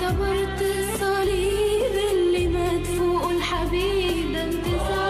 واعتبرت الصليب اللي مات فوق الحبيب ده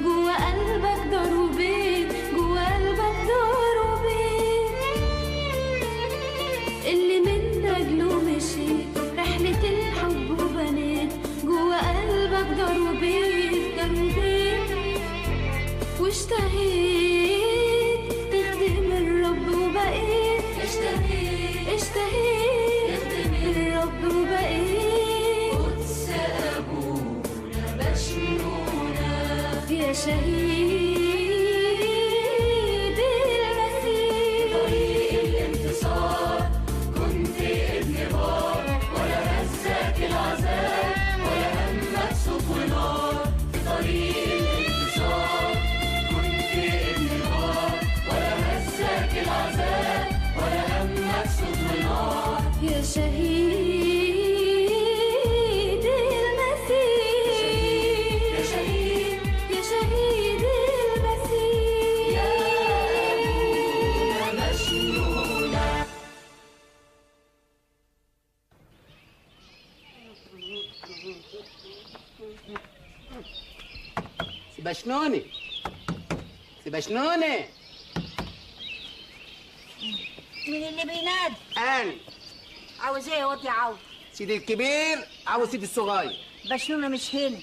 جوا قلبك دار وبيت، جوا قلبك دار وبيت، اللي من أجله مشيت رحلة الحب وبنيت. جوا قلبك دار وبيت، دار وبيت، واشتهيت تخدم الرب وبقيت، اشتهيت تخدم الرب وبقيت. قدس أبونا بشنونا يا شهيد المسيح، طريق الانتصار كنت ابن بار، ولا هزك العذاب ولا همك صوت ونار. في طريق الانتصار كنت ابن بار، ولا هزك العذاب ولا همك صوت ونار. يا شهيد المسيح، يا شهيد المسيح، يا أبونا مشنونة. سيبشنوني سيبشنوني، مين اللي بينادي؟ أنا عاوز ايه يا واد يا عوض؟ سيدي الكبير عاوز سيدي الصغير. بشنونة مش هنا.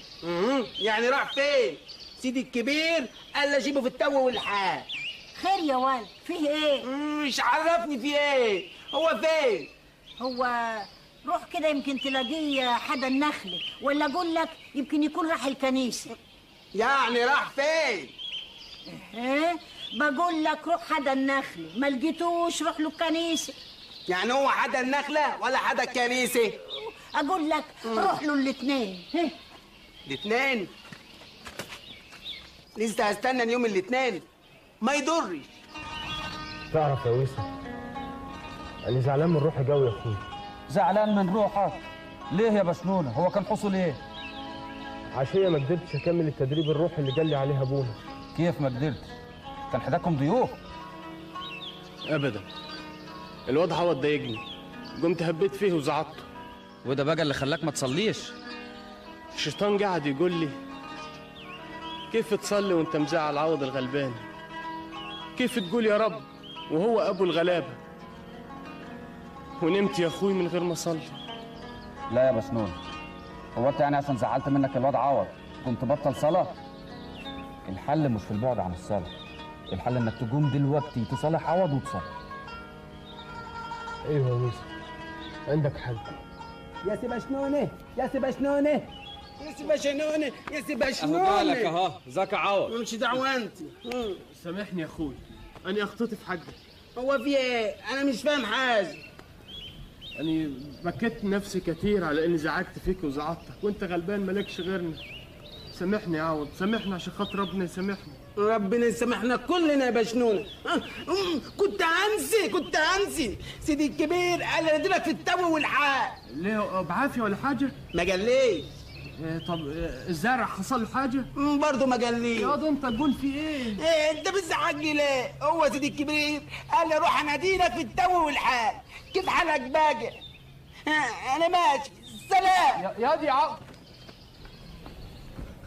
يعني راح فين؟ سيدي الكبير قال لي اجيبه في التو والحال. خير يا ولد، فيه ايه؟ مش عرفني في ايه؟ هو فين؟ هو روح كده يمكن تلاقيه حدا النخل، ولا اقول لك يمكن يكون راح الكنيسة. يعني راح فين؟ ايه؟ بقول لك روح حدا النخل، ما لقيتوش روح له الكنيسة. يعني هو حدا النخلة ولا حدا الكنيسة؟ اقول لك روح له الاثنين. الاثنين؟ لسه هستنى يوم الاثنين؟ ما يضرش. تعرف يا ويسا، أنا زعلان من روحي قوي يا أخوي. زعلان من روحك؟ ليه يا بشنونة؟ هو كان حصل ايه؟ عشية ما قدرتش أكمل التدريب الروحي اللي قال لي عليه أبونا. كيف ما قدرتش؟ كان حداكم ضيوف؟ ابدا، الواد عوض ضايقني، قمت هبيت فيه وزعطته. وده بقى اللي خلاك ما تصليش؟ الشيطان قاعد يقول لي كيف تصلي وانت مزعل عوض الغلبان؟ كيف تقول يا رب وهو ابو الغلابه؟ ونمت يا اخوي من غير ما اصلي. لا يا بشنونة، هو انت يعني عشان زعلت منك الواد عوض كنت بطل صلاة؟ الحل مش في البعد عن الصلاة، الحل انك تقوم دلوقتي تصالح عوض وتصلي. ايوه يا ويسا، عندك حل. يا سيبشنوني يا سيبشنوني يا سيبشنوني يا سيبشنوني. اهو جالك اهو، ذاك عوض. مش دعوة انت. سامحني يا اخوي، انا اخطيت في حقك. هو في ايه؟ انا مش فاهم حاجة. أنا بكيت نفسي كتير على إني زعجت فيك وزعطتك، وأنت غلبان مالكش غيرنا. سامحني يا عوض، سامحني عشان خاطر ربنا يسامحني. ربنا يسامحنا كلنا يا بشنونة. كنت هنسي سيدي الكبير قال لي اديلك في التو والحال. ليه بعافية ولا حاجة؟ ما قاليش. طب الزارع حصل له حاجه؟ برضه ما قاليش. ياض انت تقول في ايه؟ انت بتزعجني ليه؟ هو سيدي الكبير قال لي روح اناديلك في التو والحال. كيف حالك باقي؟ انا ماشي، سلام. ياض يا عم.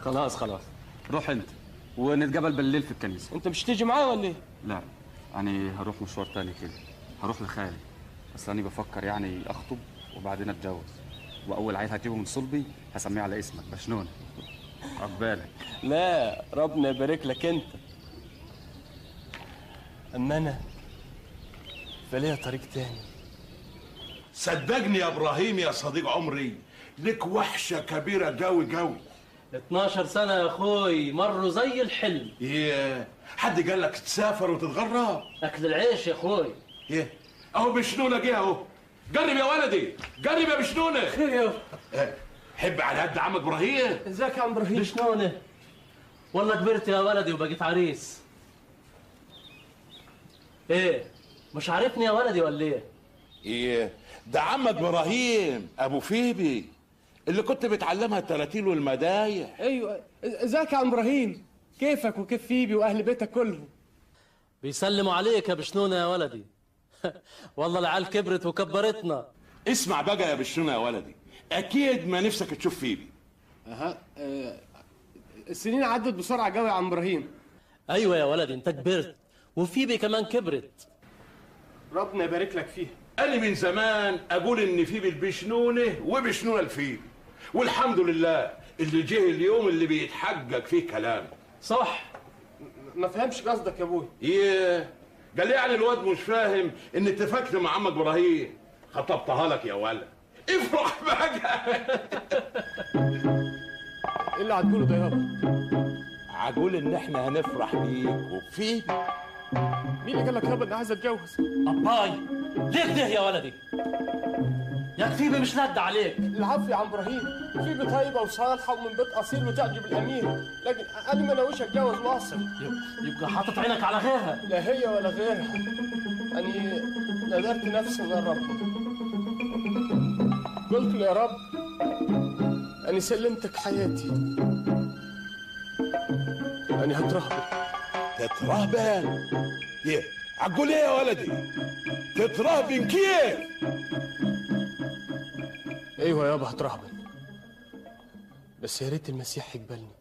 خلاص روح انت ونتقابل بالليل في الكنيسه. انت مش تيجي معايا ولا ايه؟ لا انا هروح مشوار تاني كده، هروح لخالي، بس انا بفكر يعني اخطب وبعدين اتجوز، واول عيل هجيبه من صلبي هسميه على اسمك بشنونه. عقبالك. لا ربنا يبارك لك انت. اما انا فليا طريق تاني. صدقني يا ابراهيم يا صديق عمري، لك وحشه كبيره قوي قوي. 12 سنة يا اخوي مروا زي الحلم. ايه حد قال لك تسافر وتتغرب؟ اكل العيش يا اخوي. ايه اهو بشنونه جه اهو. قرب يا ولدي، قرب يا بشنونه. خير يا حب على قد عمك ابراهيم. ازيك يا عم ابراهيم؟ شلونه؟ والله كبرت يا ولدي وبقيت عريس. ايه مش عارفني يا ولدي ولا ايه؟ ايه ده عمك ابراهيم ابو فيبي اللي كنت بتعلمها التراتيل والمدايح. ايوه ازيك يا عم ابراهيم؟ كيفك وكيف فيبي واهل بيتك كلهم؟ بيسلموا عليك يا بشنونة يا ولدي. والله العيال كبرت وكبرتنا. اسمع بقى يا بشنونه يا ولدي، اكيد ما نفسك تشوف فيبي. السنين عدت بسرعه قوي يا عم ابراهيم. ايوه يا ولدي انت كبرت وفيبي كمان كبرت. ربنا يبارك لك فيها. أنا من زمان أقول إن فيبي البشنونة وبشنونة الفيبي، والحمد لله اللي جه اليوم اللي بيتحقق فيه كلام. صح. ما فهمش قصدك يا ابوي. ايه قال لي يعني الواد مش فاهم ان اتفقت مع عمك ابراهيم خطبتها لك يا ولد. افرح بقى. ايه اللي هتقوله ده يابا؟ هقول ان احنا هنفرح بيك وبفيبي. مين اللي قال لك يابا اني عايز اتجوز؟ اباي ليه كده يا ولدي؟ يا فيبي مش ند عليك. العفو يا عم ابراهيم، فيبي طيبه وصالحه ومن بيت اصيل وتعجب الامير، لكن انا ما ناويش اتجوز واصل. يبقى حاطط عينك على غيرها. لا هي ولا غيرها. اني نذرت نفسي من رب، قلت له يا رب اني سلمتك حياتي، اني هترهبن. تترهبن؟ ايه هتقول ايه يا ولدي؟ تترهبن كيف؟ ايوه يابا هترهبن، بس يا ريت المسيح يقبلني.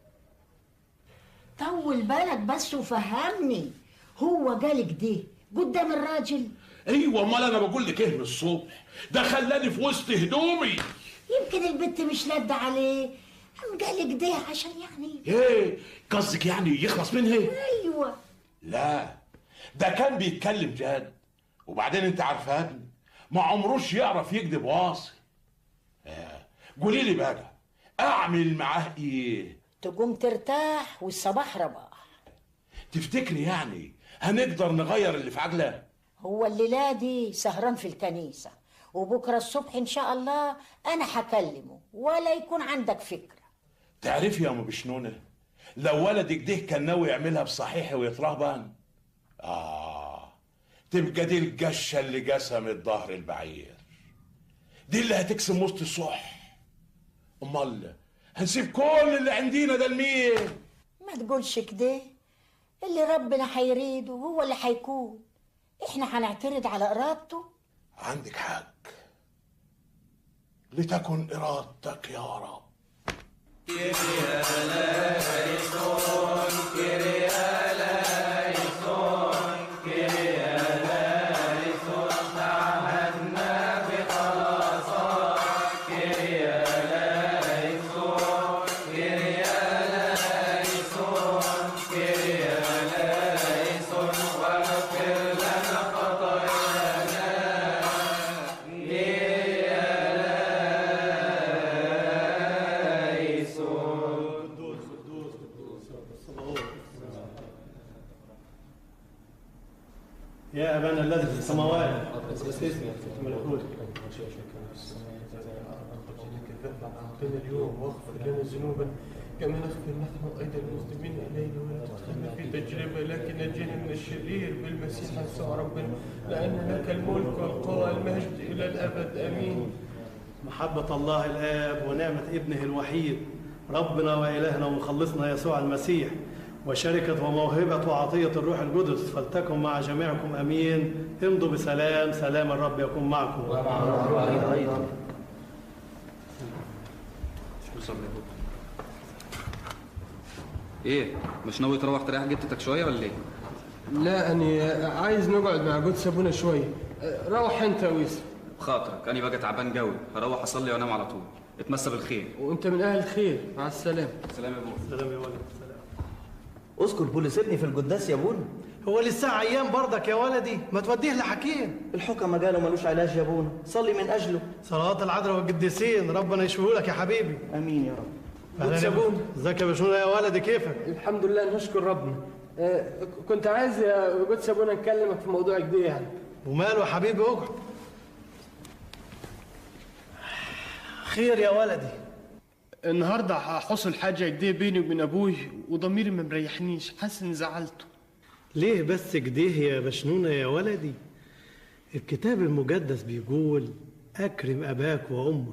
طول بالك بس وفهمني، هو قالك ده قدام الراجل؟ ايوه امال انا بقول لك ايه من الصبح؟ ده خلاني في وسط هدومي. يمكن البنت مش لادة عليه، قام قالك ده عشان يعني ايه قصدك يعني يخلص منها؟ ايوه. لا ده كان بيتكلم جد، وبعدين انت عارفه يا ابني ما عمروش يعرف يكذب واصل. قولي لي بقى اعمل معاه ايه؟ تقوم ترتاح والصباح رباح. تفتكري يعني هنقدر نغير اللي في عقله؟ هو الليلة دي سهران في الكنيسة، وبكرة الصبح إن شاء الله أنا هكلمه ولا يكون عندك فكرة. تعرفي يا أم بشنونة، لو ولدك ده كان ناوي يعملها بصحيح ويترهبن تبقى دي القشة اللي قسمت ظهر البعير، دي اللي هتقسم وسط الصح. أمال هنسيب كل اللي عندنا ده لمين؟ ما تقولش كده، اللي ربنا هيريده هو اللي هيكون، احنا هنعترض على إرادته؟ عندك حق، لتكن إرادتك يا رب. يا أبانا الذي في السماوات أعطنا اليوم واغفر لنا ذنوبنا كما نغفر نحن أيضا المسلمين إلينا ولا تدخلنا في تجربة لكن نجينا من الشرير بالمسيح يسوع ربنا، لأن لك الملك والقوة والمجد إلى الأبد آمين. محبة الله الآب ونعمة ابنه الوحيد ربنا وإلهنا ومخلصنا يسوع المسيح وشركة وموهبة وعطية الروح القدس فلتكن مع جميعكم أمين. امضوا بسلام، سلام الرب يكون معكم. ومع الروح أيضا. ايه مش ناوي تروح تريح جدتك شويه ولا ايه؟ لا أنا عايز نقعد مع قدس أبونا شوية. روح أنت يا ويسا. بخاطرك انا بقى تعبان قوي، هروح اصلي وانام على طول. اتمسى بالخير. وأنت من أهل الخير. مع السلامة. سلام يا ابونا. سلام يا ولد. سلام. اذكر بولس ابني في القداس يا ابونا. هو لسه عيان برضك يا ولدي، ما توديه لحكيم. الحكمة قالوا ملوش علاج يا ابونا، صلي من اجله. صلوات العذراء والقديسين ربنا يشفيه لك يا حبيبي. امين يا رب. اهلا يا ابونا. ازيك يا باشمهندس يا ولدي، كيفك؟ الحمد لله نشكر ربنا. كنت عايز يا قدس أبونا نكلمك في موضوع جديد يعني. وماله يا حبيبي، اقعد. خير يا ولدي. النهارده حصل حاجة جديدة بيني وبين أبوي وضميري ما مريحنيش، حاسس إني زعلته. ليه بس كده يا بشنونة يا ولدي؟ الكتاب المقدس بيقول أكرم أباك وأمك،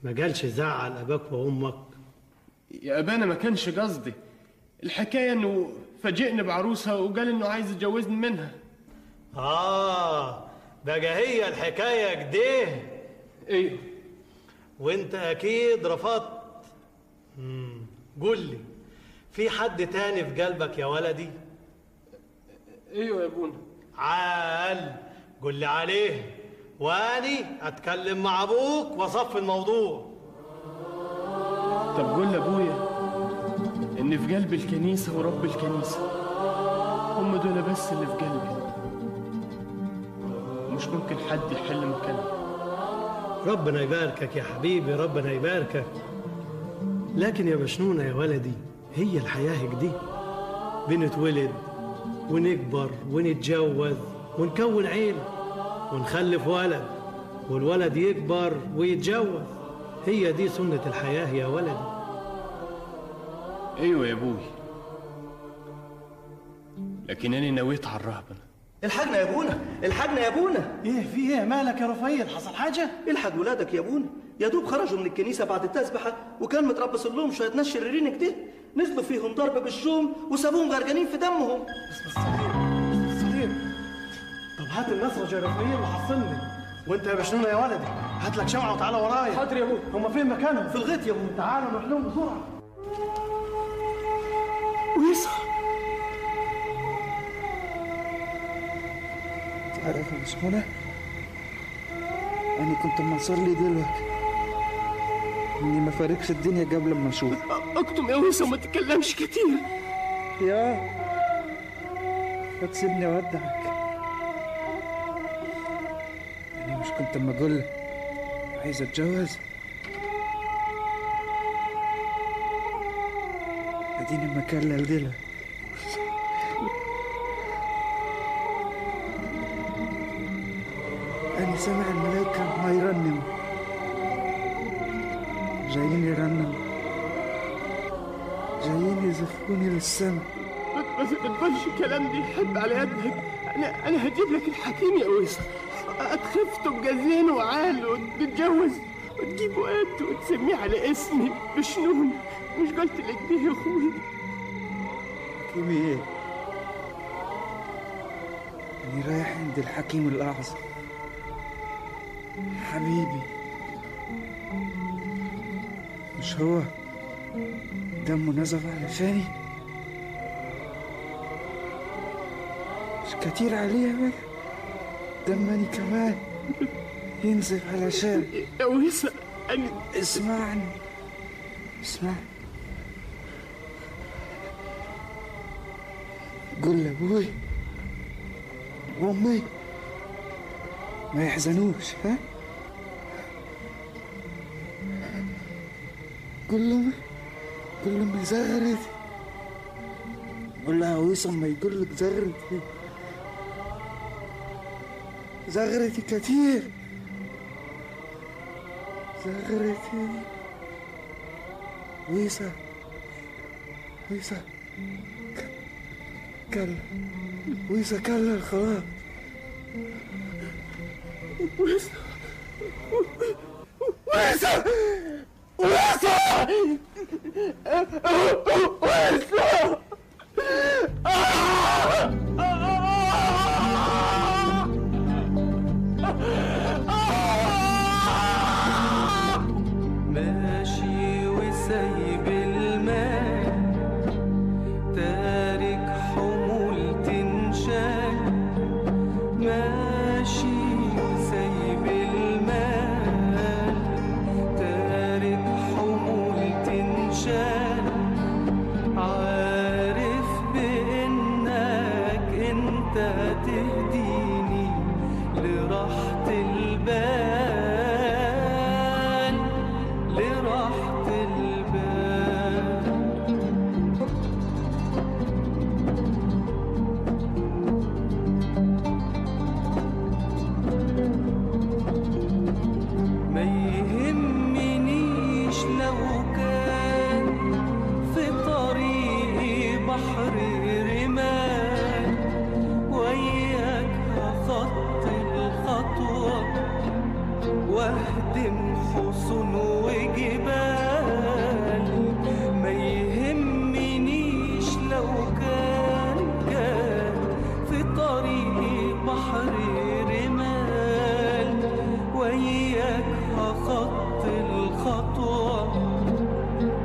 ما قالش زعل أباك وأمك. يا أبانا ما كانش قصدي، الحكاية إنه فاجئني بعروسة وقال إنه عايز يتجوزني منها. بقى هي الحكاية كده؟ إيه. وأنت أكيد رفضت. قول لي، في حد تاني في قلبك يا ولدي؟ ايوه يا ابونا. عال، قول لي عليه واني اتكلم مع ابوك واصفي الموضوع. طب قول لابويا ان في قلب الكنيسه ورب الكنيسه هم دول بس اللي في قلبي، مش ممكن حد يحل مكانهم. ربنا يباركك يا حبيبي، ربنا يباركك. لكن يا بشنونة يا ولدي، هي الحياة كده، بنتولد ونكبر ونتجوز ونكون عيلة ونخلف ولد، والولد يكبر ويتجوز. هي دي سنة الحياة يا ولدي. ايوه يا ابوي، لكن انا نويت على الرهبنة. الحقنا يا ابونا، الحقنا يا ابونا. ايه في ايه؟ مالك يا رفايل؟ حصل حاجة؟ الحق ولادك يا ابونا، يا دوب خرجوا من الكنيسة بعد التسبحة وكان متربص لهم شوية ناس شريرين كده، نزلوا فيهم ضرب بالشوم وسابوهم غرقانين في دمهم. الصليب. طب هات النصرة يا رفايل وحصلني. وانت يا بشنونة يا ولدي هات لك شمعة وتعالى ورايا. حاضر يا ابوي. هما فين مكانهم؟ في الغيط يا ابونا. تعالوا نروح لهم بسرعة. ويصح تعرف يا بشمونة، أنا كنت منصر لي دلوقتي إني ما فارقش الدنيا قبل ما أشوف. اكتم يا ويسا وما تتكلمش كتير. يا هتسيبني أودعك. أنا مش كنت أما أقول لك عايز أتجوز؟ أديني ما كلل دلوقتي. أنا سامع الملايكة ما يرنموا، جايين يرنموا، جايين يزفوني للسما. ما تقبلش الكلام دي، حب على يدك. انا هجيب لك الحكيم يا ويسا، هتخف تبقى زين وعال وتتجوز وتجيب وقت وتسميه على اسمي بشنون. مش قلت لك دي يا اخوي؟ حكيمي ايه؟ أنا رايح عند الحكيم الأعظم حبيبي. مش هو دمه نزف علشاني؟ مش كتير عليه يا ولد؟ دمني كمان ينزف علشان. يا ويسا أنا اسمعني قول لأبوي وأمي ما يحزنوش، ها؟ قول لهم زغرتي. قول لها ويصم ما يقول لك زغرتي، زغرتي كتير، زغرتي. ويصا كلا ويصا كلا خلاص. ويصا ماشي وسايب المال تارك حمول تنشال ماشي وسايب المال تارك حمول تنشال عارف بإنك انت تهديني لراحة البال لراحة البال ما يهمنيش لو كان في طريقي بحر رمال وياك هخطي الخطوة واهدم حصون وجبال ما يهمنيش لو كان في طريقي بحر رمال وياك هخطي الخطوة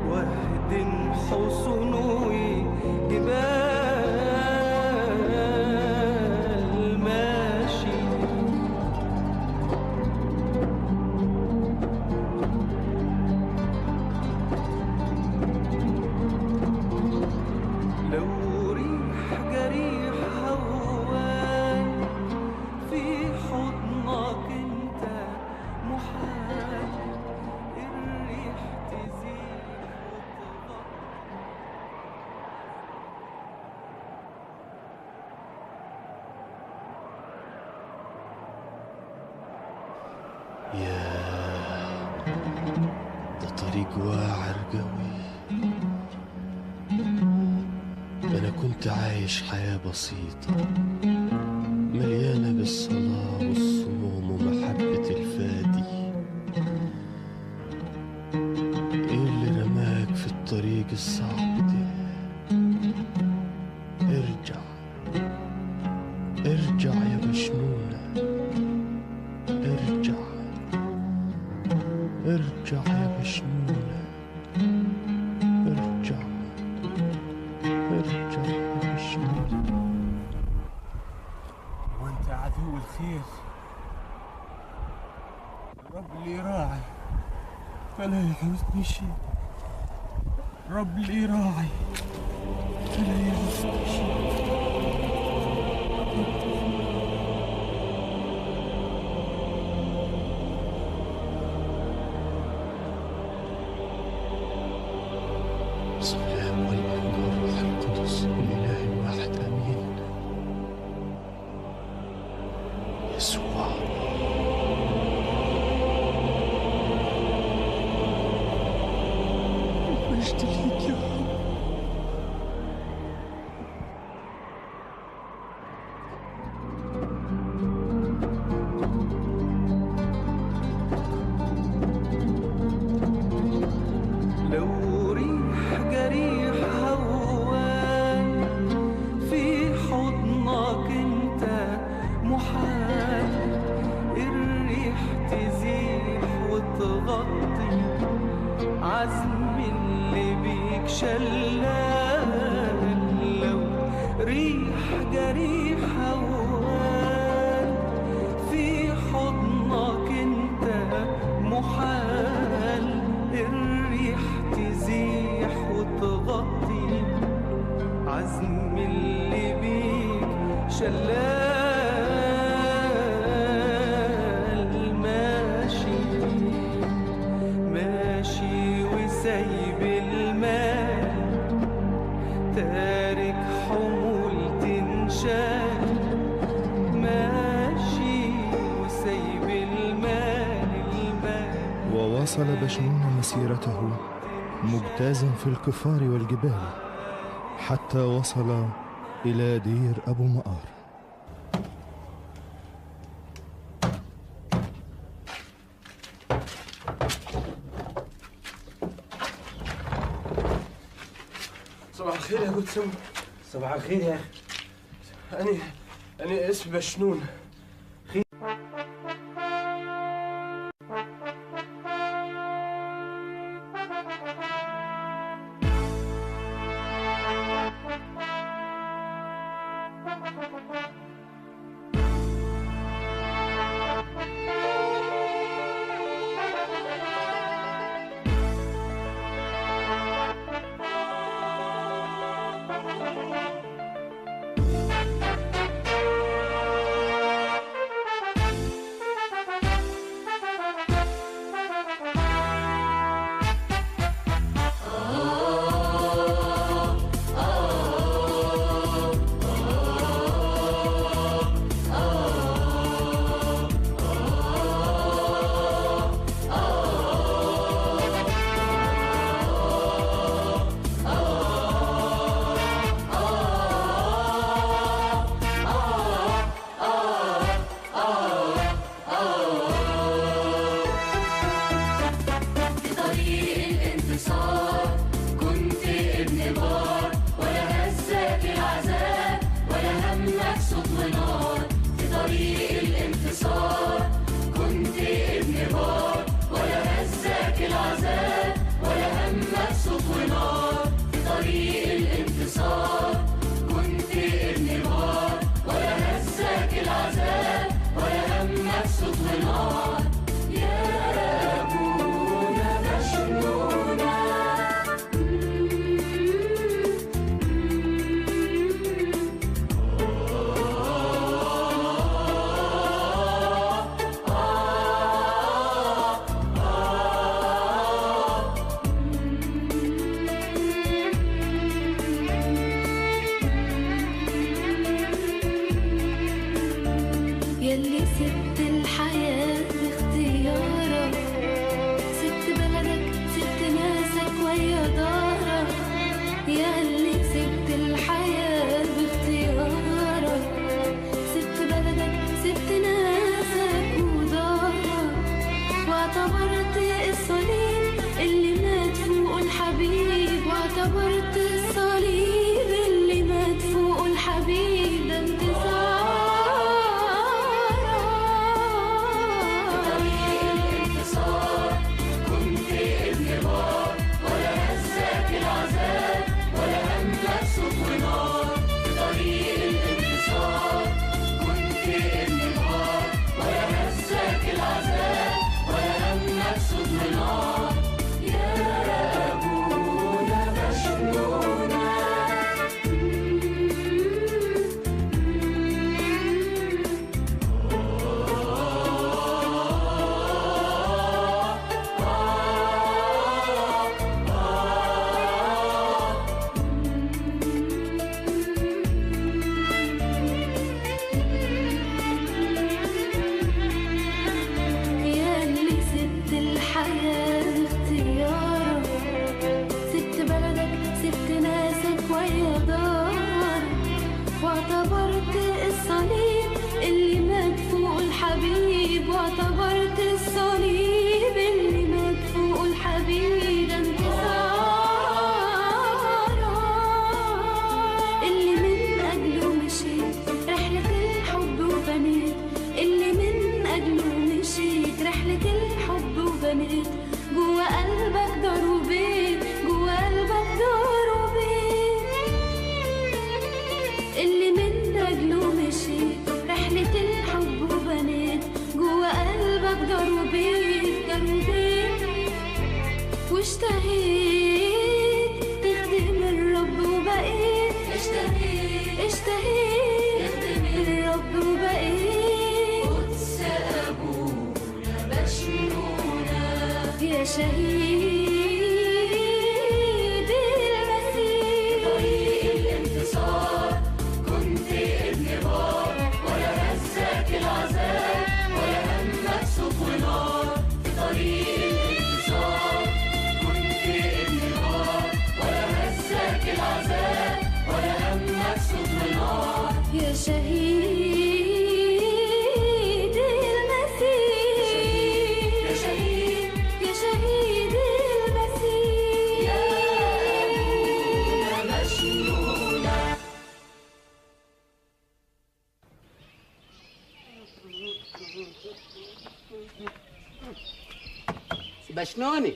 واهدم حصون وجبال ماشي لو ريح جريح هوان في حضنك انت محال الريح تزيد ياه ده طريق واعر قوي. أنا كنت عايش حياة بسيطة مليانة بالصلاة والصوم ومحبة الفادي. إيه اللي رماك في الطريق الصعب ده؟ ارجع ارجع يا بشنونة، ارجع ارجع يا بشنونة، ارجع ارجع يا بشنونة. وانت عدو الخير، رب اللي راعي فلا يحوزني شيء، رب اللي راعي فلا يحوزني شيء. السلام والمجد والروح القدس الإله الواحد آمين. يسوع مجد ليك يا رب. لو ريح جريح هوان في حضنك انت محال الريح تزيح وتغطي عزم اللي بيك شلال. لو ريح جريح هوان في حضنك انت محال الريح تزيح وتغطي عزم اللي بيك شلال. ماشي ماشي وسايب المال تارك حمول تنشال ماشي وسايب المال وواصل بشنون مسيرته مجتازا في الكفار والجبال حتى وصل إلى دير أبو مقار. صباح الخير يا جود. صباح الخير يا اخي. أنا اسمي بشنون. بشنونة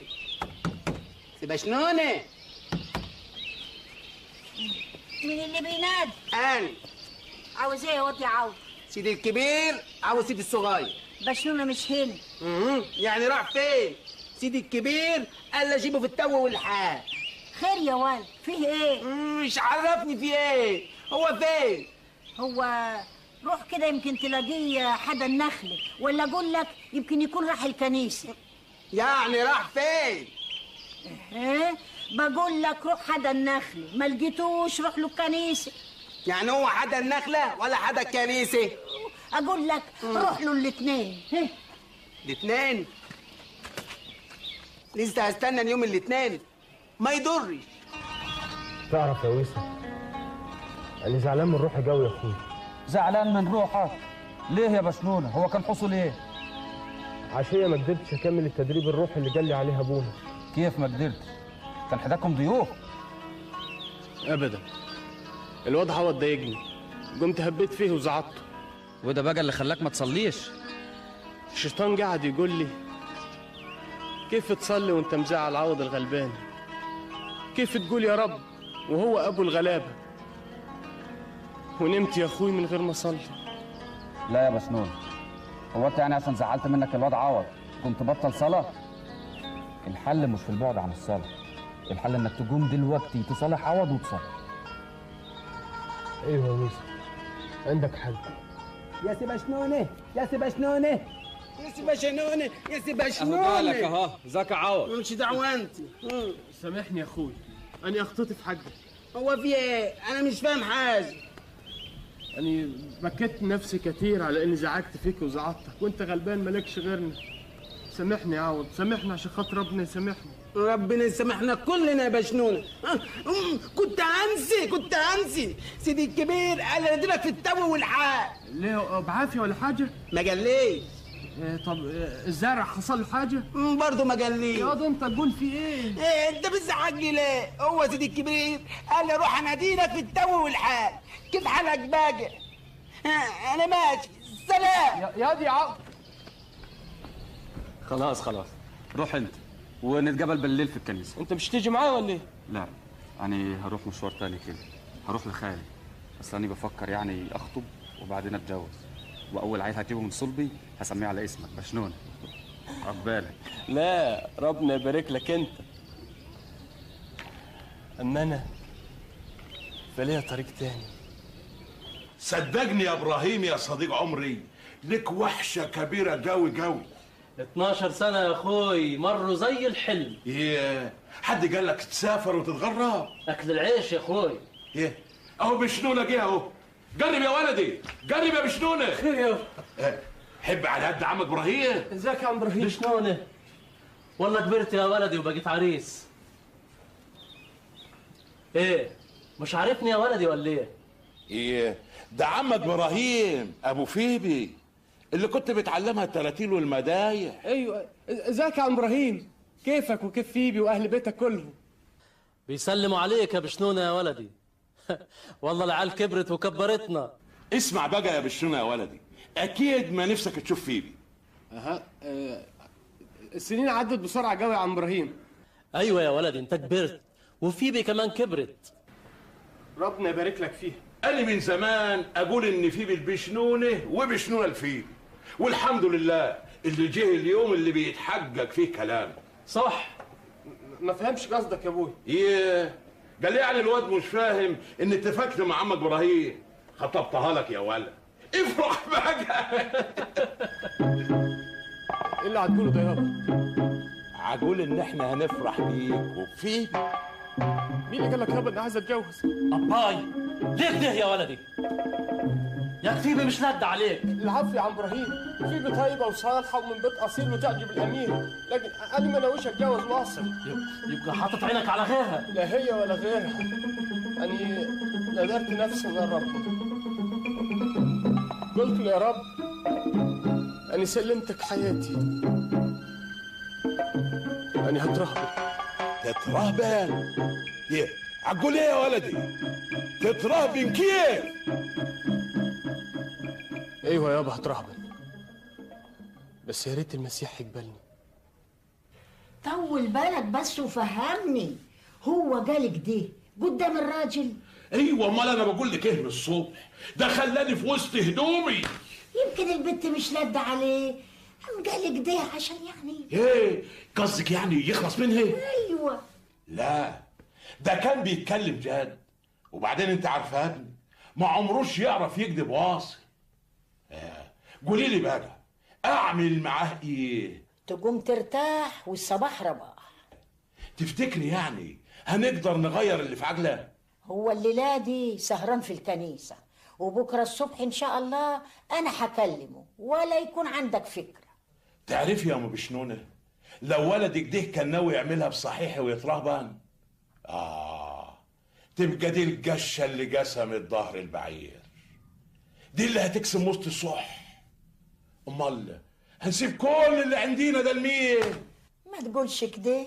بشنونة. مين اللي بينادي؟ أنا. عاوز ايه يا واد يا عوض؟ سيدي الكبير عاوز سيدي الصغير. بشنونة مش هنا. يعني راح فين؟ سيدي الكبير قال لي اجيبه في التو والحال. خير يا ولد، فيه ايه؟ مش عرفني فيه ايه؟ هو فين؟ هو روح كده يمكن تلاقيه حدا النخل، ولا اقول لك يمكن يكون راح الكنيسة. يعني راح فين؟ ايه؟ بقول لك روح حدا النخل، ما لقيتوش روح له الكنيسة. يعني هو حدا النخلة ولا حدا الكنيسة؟ اقول لك روح له الاثنين. الاثنين؟ لسه هستنى اليوم الاثنين؟ ما يضرش. تعرف يا ويسا، أنا زعلان من روحي قوي يا أخوي. زعلان من روحك؟ ليه يا بشنونة؟ هو كان حصل ايه؟ عشية ما قدرتش أكمل التدريب الروحي اللي قال لي عليه أبونا. كيف ما قدرتش؟ كان حداكم ضيوف؟ ابدا، الواد عوض ضايقني، قمت هبيت فيه وزعطته. وده بقى اللي خلاك ما تصليش؟ الشيطان قاعد يقول لي كيف تصلي وانت مزعل عوض الغلبان؟ كيف تقول يا رب وهو ابو الغلابه؟ ونمت يا اخوي من غير ما اصلي. لا يا بشنون، هو انت يعني عشان زعلت منك الواد عوض كنت بطل صلاه؟ الحل مش في البعد عن الصلاه، الحل انك تقوم دلوقتي تصالح عوض وتصلي. ايوه يا ويسا، عندك حل. يا سي بشنونة، يا سي بشنونة، يا سي بشنونة، يا سي بشنونة. اهو بالك اهو، ذاك عوض. مش دعوة انت. سامحني يا اخوي، انا اخطيت في حقك. هو في ايه؟ انا مش فاهم حاجة. أنا بكيت نفسي كتير على إني زعجت فيك وزعطتك، وأنت غلبان مالكش غيرنا. سامحني يا عوض، سامحني عشان خاطر ربنا يسامحني. ربنا يسامحنا كلنا يا بشنونة. كنت هنسي سيدي الكبير قال لي اديلك في التو والحال. ليه بعافية ولا حاجة؟ ما قاليش. طب الزرع حصل له حاجة؟ برضه ما قاليش. يا ده أنت تقول في إيه؟ انت بتزعجني ليه؟ هو سيدي الكبير قال لي روح اناديلك في التو والحال. كيف حالك باقي؟ انا ماشي، سلام. يا دي عوض. خلاص روح انت ونتقابل بالليل في الكنيسه. انت مش تيجي معايا ولا ايه؟ لا، انا هروح مشوار تاني كده، هروح لخالي، بس انا بفكر يعني اخطب وبعدين اتجوز، واول عيل هجيبه من صلبي هسميه على اسمك بشنونة. عقبالك. لا، ربنا يبارك لك انت. اما انا فليا طريق تاني. صدقني يا ابراهيم يا صديق عمري، لك وحشه كبيره قوي قوي. 12 سنة يا اخوي مروا زي الحلم. ايه، حد قال لك تسافر وتتغرب؟ اكل العيش يا اخوي. ايه، اهو بشنونة جه اهو. قرب يا ولدي، قرب يا بشنونة. خير يا حب على قد عمك ابراهيم. ازيك يا عم ابراهيم؟ بشنونة، والله كبرت يا ولدي وبقيت عريس. ايه، مش عارفني يا ولدي ولا ايه؟ ايه، ده عمك ابراهيم ابو فيبي اللي كنت بتعلمها التراتيل والمدايح. ايوه، ازيك يا عم ابراهيم؟ كيفك وكيف فيبي واهل بيتك كلهم؟ بيسلموا عليك يا بشنونة يا ولدي. والله العيال كبرت وكبرتنا. اسمع بقى يا بشنونة يا ولدي، اكيد ما نفسك تشوف فيبي. السنين عدت بسرعه قوي يا عم ابراهيم. ايوه يا ولدي، انت كبرت وفيبي كمان كبرت. ربنا يبارك لك فيها. أنا من زمان أقول إن فيبي البشنونة وبشنونة الفيبي، والحمد لله اللي جه اليوم اللي بيتحقق فيه كلامه. صح، ما فهمش قصدك يا ابوي. ايه، قال لي يعني الواد مش فاهم إن اتفقت مع عمك إبراهيم، خطبتها لك يا ولد. افرح بقى. ايه اللي هتقوله ده يابا؟ هقول إن إحنا هنفرح بيك وبفيبي. مين اللي قال لك يابا إني عايز أتجوز؟ أباي، ليه كده يا ولدي؟ يا فيبي مش لد عليك. العفو يا عم ابراهيم، فيبي طيبه وصالحه ومن بيت اصيل وتعجب الامير، لكن انا ما ناويش اتجوز واصل. يبقى حاطط عينك على غيرها. لا هي ولا غيرها، اني نذرت نفسي من ربنا، قلت له يا رب اني سلمتك حياتي، اني هترهبن. تترهبن؟ ايه؟ عقول ايه يا ولدي؟ تترهبن كيف؟ ايوه يابا هترهبن، بس يا ريت المسيح يقبلني. طول بالك بس وفهمني، هو قالك ده قدام الراجل؟ ايوه، امال انا بقول لك ايه من الصبح؟ ده خلاني في وسط هدومي. يمكن البت مش لد عليه، قام قالك ده عشان يعني ايه قصدك؟ يعني يخلص منها؟ ايوه. لا، ده كان بيتكلم جد. وبعدين انت عارفه يا ابني، ما عمروش يعرف يكذب واصل. قولي لي بقى، اعمل معاه ايه؟ تقوم ترتاح والصباح رباح. تفتكري يعني هنقدر نغير اللي في عقله؟ هو الليلة دي سهران في الكنيسة، وبكرة الصبح إن شاء الله أنا هكلمه ولا يكون عندك فكرة. تعرفي يا ام بشنونه، لو ولدك ده كان ناوي يعملها بصحيح ويترهبن، تبقى دي القشه اللي قسمت ظهر البعير، دي اللي هتقسم وسط الصح. امال هنسيب كل اللي عندنا ده لمين؟ ما تقولش كده،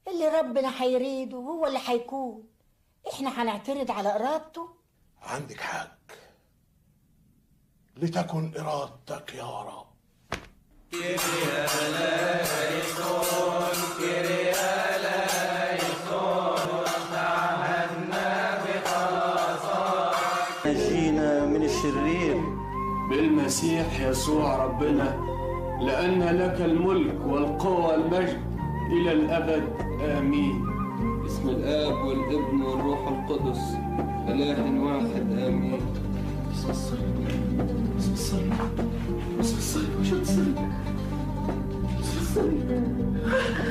اللي ربنا هيريده هو اللي هيكون، احنا هنعترض على إرادته؟ عندك حق، لتكن إرادتك يا رب. نجينا من الشرير بالمسيح يسوع ربنا، لأن لك الملك والقوة والمجد إلى الأبد آمين. باسم الآب والابن والروح القدس إله واحد آمين. بسم الصليب، بسم الصليب، بسم الصليب، وش الصليب؟ بسم الصليب.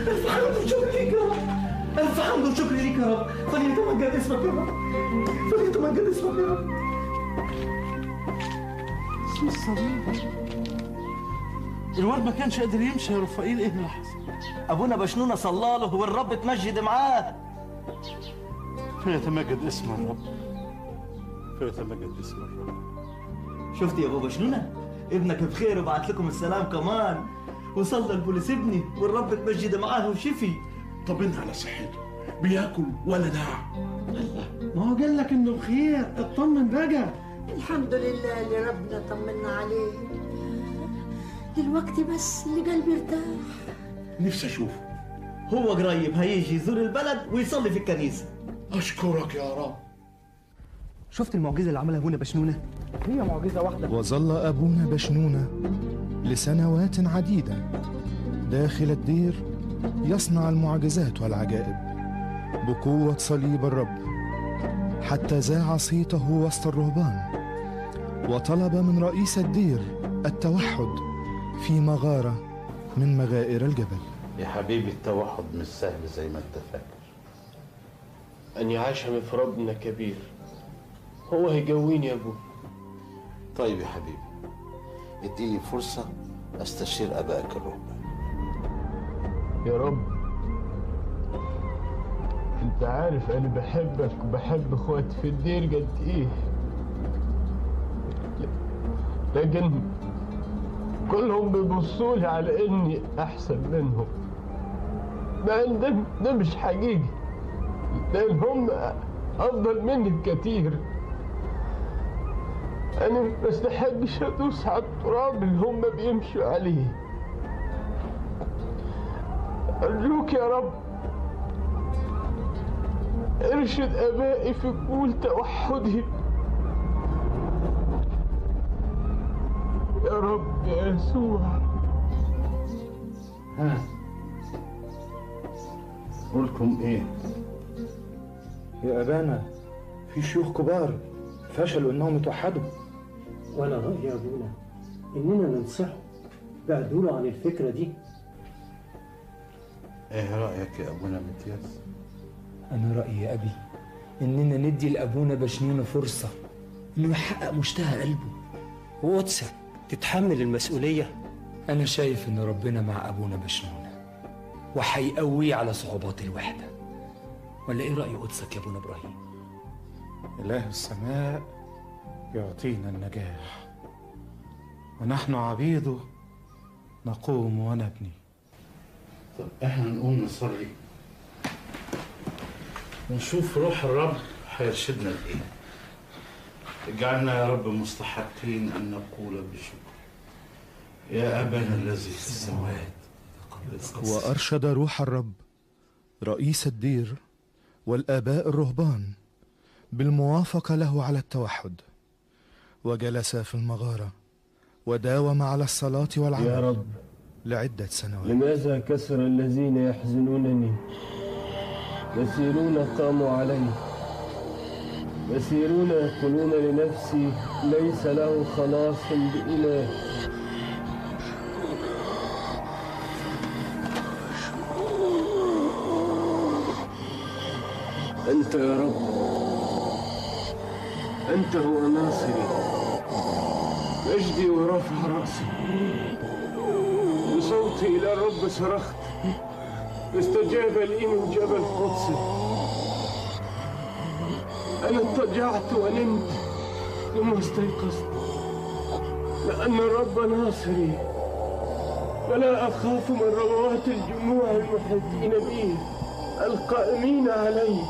ألف حمد وشكر ليك يا رب، ألف حمد وشكر ليك يا رب، فليتمجد اسمك يا رب، فليتمجد اسمك يا رب. بسم الصليب. الواد ما كانش قادر يمشي يا رفائيل، ايه اللي حصل؟ ابونا بشنونه صلاله والرب اتمجد معاه. فيتمجد اسم الرب، فيتمجد اسم الرب. شفت يا ابو بشنونه، ابنك بخير وبعت لكم السلام كمان، وصلى البوليس ابني والرب اتمجد معاه وشفي. طمنا على صحته، بياكل ولا داع؟ ما هو قال لك انه بخير، اطمن بقى. الحمد لله اللي ربنا طمنا عليه دلوقتي، بس اللي قلبي ارتاح. نفسي اشوفه. هو قريب هيجي يزور البلد ويصلي في الكنيسه. اشكرك يا رب. شفت المعجزه اللي عملها ابونا بشنونه؟ هي معجزه واحده. وظل أبونا بشنونة لسنوات عديدة داخل الدير يصنع المعجزات والعجائب بقوة صليب الرب، حتى ذاع صيته وسط الرهبان، وطلب من رئيس الدير التوحد في مغارة من مغائر الجبل. يا حبيبي التوحد مش سهل زي ما انت فاكر. أن يعشم في ربنا كبير، هو هيجويني يا أبو. طيب يا حبيبي، اديني فرصة استشير ابائك الرهبان. يا رب انت عارف انا بحبك وبحب اخواتي في الدير قد ايه، لكن كلهم بيبصولي على اني احسن منهم، مع ان ده مش حقيقي، لان هم افضل مني بكتير. انا ما بستحقش ادوس على التراب اللي هم بيمشوا عليه. ارجوك يا رب ارشد ابائي في قبول توحدي يا رب يا يسوع. ها قولكم ايه؟ يا أبانا، في شيوخ كبار فشلوا إنهم يتوحدوا. وأنا رأيي يا أبونا إننا ننصحهم بعدوله عن الفكرة دي. ايه رأيك يا ابونا متياس؟ أنا رأيي يا أبي إننا ندي لأبونا بشنونة فرصة إنه يحقق مشتهى قلبه، وقدسة تتحمل المسؤولية. أنا شايف إن ربنا مع أبونا بشنونة وهيقويه على صعوبات الوحدة. ولا إيه رأي قدسك يا أبونا إبراهيم؟ إله السماء يعطينا النجاح، ونحن عبيده نقوم ونبني. طب احنا نقوم نصلي ونشوف روح الرب هيرشدنا لإيه. اجعلنا يا رب مستحقين ان نقول بشكر. يا ابانا الذي في السماوات وأرشد روح الرب رئيس الدير والآباء الرهبان بالموافقة له على التوحد، وجلس في المغارة وداوم على الصلاة والعمل يا رب لعدة سنوات. لماذا كسر الذين يحزنونني؟ كثيرون قاموا علي، كثيرون يقولون لنفسي ليس له خلاص بإله. أنت يا رب، أنت هو ناصري، مجدي ورفع رأسي. بصوتي إلى الرب صرخت، استجاب لي من جبل قدسي. أنا اضطجعت ونمت ثم استيقظت، لأن الرب ناصري، ولا أخاف من ربوات الجموع المحيطين بي القائمين علي.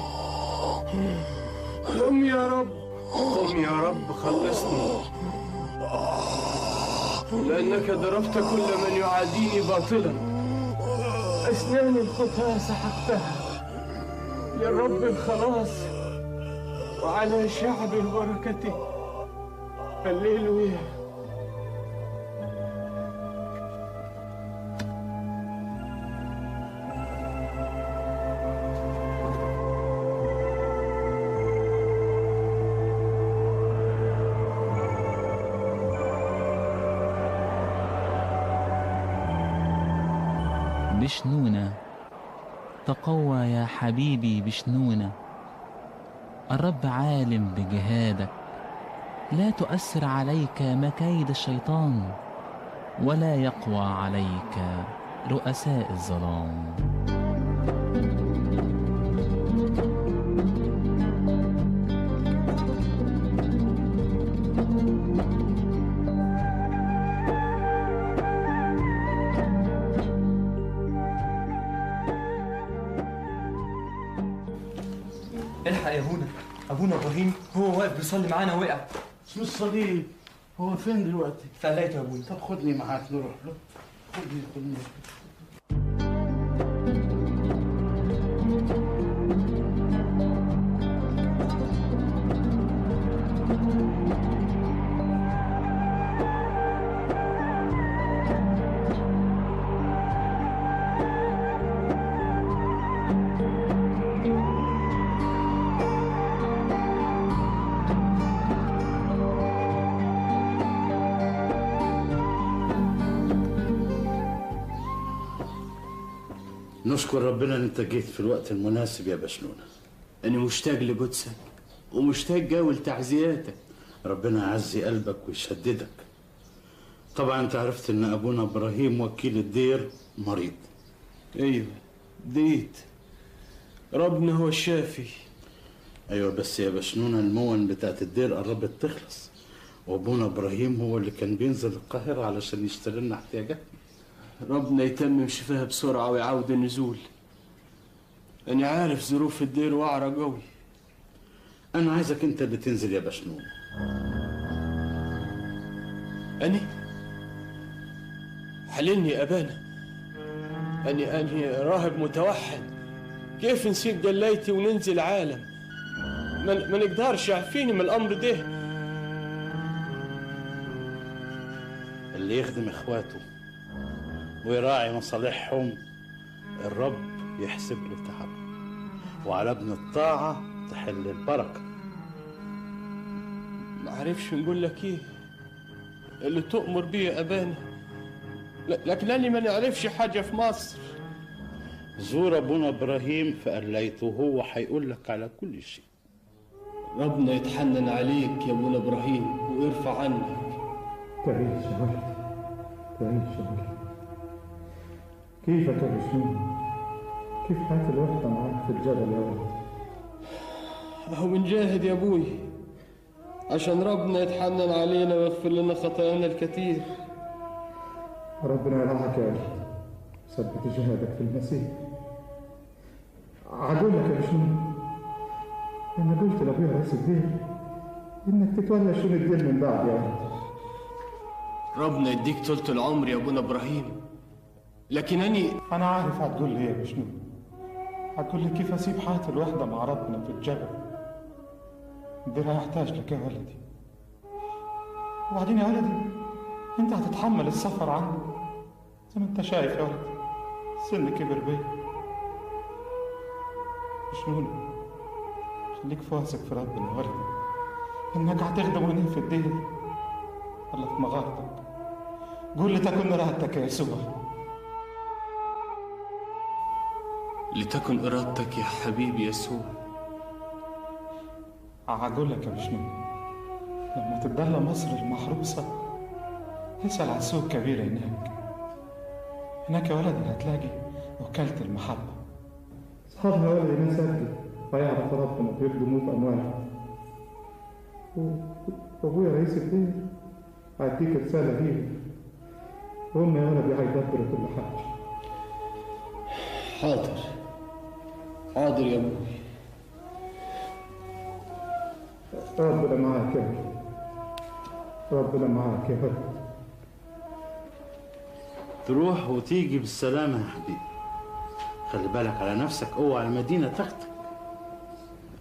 قم يا رب، قم يا رب، خلصني، لأنك ضربت كل من يعاديني باطلا. أسنان الخطاة سحقتها، للرب الخلاص وعلى شعبه بركته. هللويا. بشنونة، تقوى يا حبيبي بشنونة. الرب عالم بجهادك، لا تؤثر عليك مكايد الشيطان، ولا يقوى عليك رؤساء الظلام. الحق يا ابونا، ابونا ابراهيم هو واقف بيصلي معانا وقع. اسمه الصليب، هو فين دلوقتي؟ فقليته يا ابونا. طب خدني معاك نروح له. خدني. نشكر ربنا ان انت جيت في الوقت المناسب يا بشنونة. أنا مشتاق لقدسك ومشتاق جاول تعزياتك. ربنا يعزي قلبك ويشددك. طبعا انت عرفت ان ابونا ابراهيم وكيل الدير مريض. ايوه ديت، ربنا هو الشافي. ايوه بس يا بشنونة المون بتاعت الدير قربت تخلص، وابونا ابراهيم هو اللي كان بينزل القاهرة علشان يشتري لنا احتياجاتنا. ربنا يتمم شفاها بسرعة ويعود النزول. أنا عارف ظروف الدير وعرة قوي. أنا عايزك أنت اللي تنزل يا بشنون. أني؟ حللني يا أبانا. أني راهب متوحد، كيف نسيب جلايتي وننزل عالم؟ ما نقدرش، يعفيني من الأمر ده. اللي يخدم إخواته ويراعي مصالحهم الرب يحسب له تعب، وعلى ابن الطاعة تحل البركة. ما عارفش نقول لك ايه اللي تؤمر بيه يا أبانا، لكنني ما نعرفش حاجة في مصر. زور أبونا إبراهيم فقليته، هو هيقول لك على كل شيء. ربنا يتحنن عليك يا ابونا إبراهيم ويرفع عنك. تعيش يا ولدي، تعيش يا ولدي. كيفك يا بشنون؟ كيف حياة الوحدة معاك في الجبل يا ولد؟ أهو بنجاهد يا أبوي عشان ربنا يتحنن علينا ويغفر لنا خطايانا الكثير. ربنا يرعاك يا ولد، ثبت جهادك في المسيح. عقول لك يا بشنون، أنا قلت لأبويا رئيس الدير إنك تتولى شؤون الدير من بعد يا ولد. ربنا يديك طولة العمر يا أبونا إبراهيم، لكن أنا عارف هتقول لي إيه يا بشنون. هتقول لي كيف أسيب حياتي الوحدة مع ربنا في الجبل. الدير هيحتاج لك يا ولدي. وبعدين يا ولدي أنت هتتحمل السفر عنه زي ما أنت شايف يا ولدي، سن كبر بيا. بشنون خليك واثق في ربنا يا ولدي، إنك هتخدم هنا في الدير ولا في مغارتك. قول لتكن إرادتك يا يسوع. لتكن إرادتك يا حبيبي يسوع. هقول لك يا بشنون، لما تتدلى مصر المحروسة اسأل على السوق الكبيرة هناك يا ولدي هتلاقي وكالة المحبة. أصحابها يا ولدي ناس قدي ويعرف ربنا بيخدموه في أموالها. وأبويا رئيس الدير هيديك رسالة ليه، وهم يا ولدي هيدبروا كل حاجة. حاضر حاضر يا ابوي. ربنا معاك يا ولدي، ربنا معاك يا ولدي. تروح وتيجي بالسلامة يا حبيبي. خلي بالك على نفسك، اوعى المدينة تاخدك.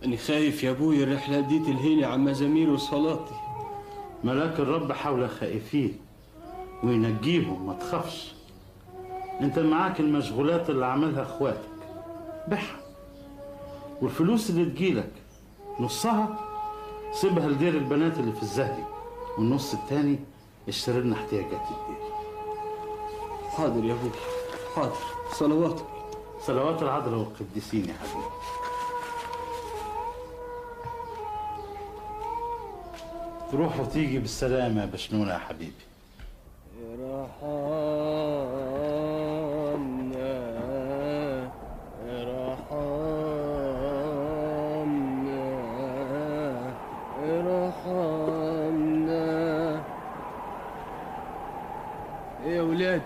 أنا خايف يا ابوي الرحلة دي تلهيني عن مزامير وصلاتي. ملاك الرب حول خائفين وينجيهم، ما تخافش. انت معاك المشغولات اللي عملها اخواتك، بيعها. والفلوس اللي تجيلك نصها سيبها لدير البنات اللي في الزهري، والنص التاني اشتري لنا احتياجات الدير. حاضر يا ابوي حاضر. صلواتك. صلوات العذراء والقديسين يا حبيبي. تروح وتيجي بالسلامة يا بشنونة يا حبيبي. ايه يا ولاد؟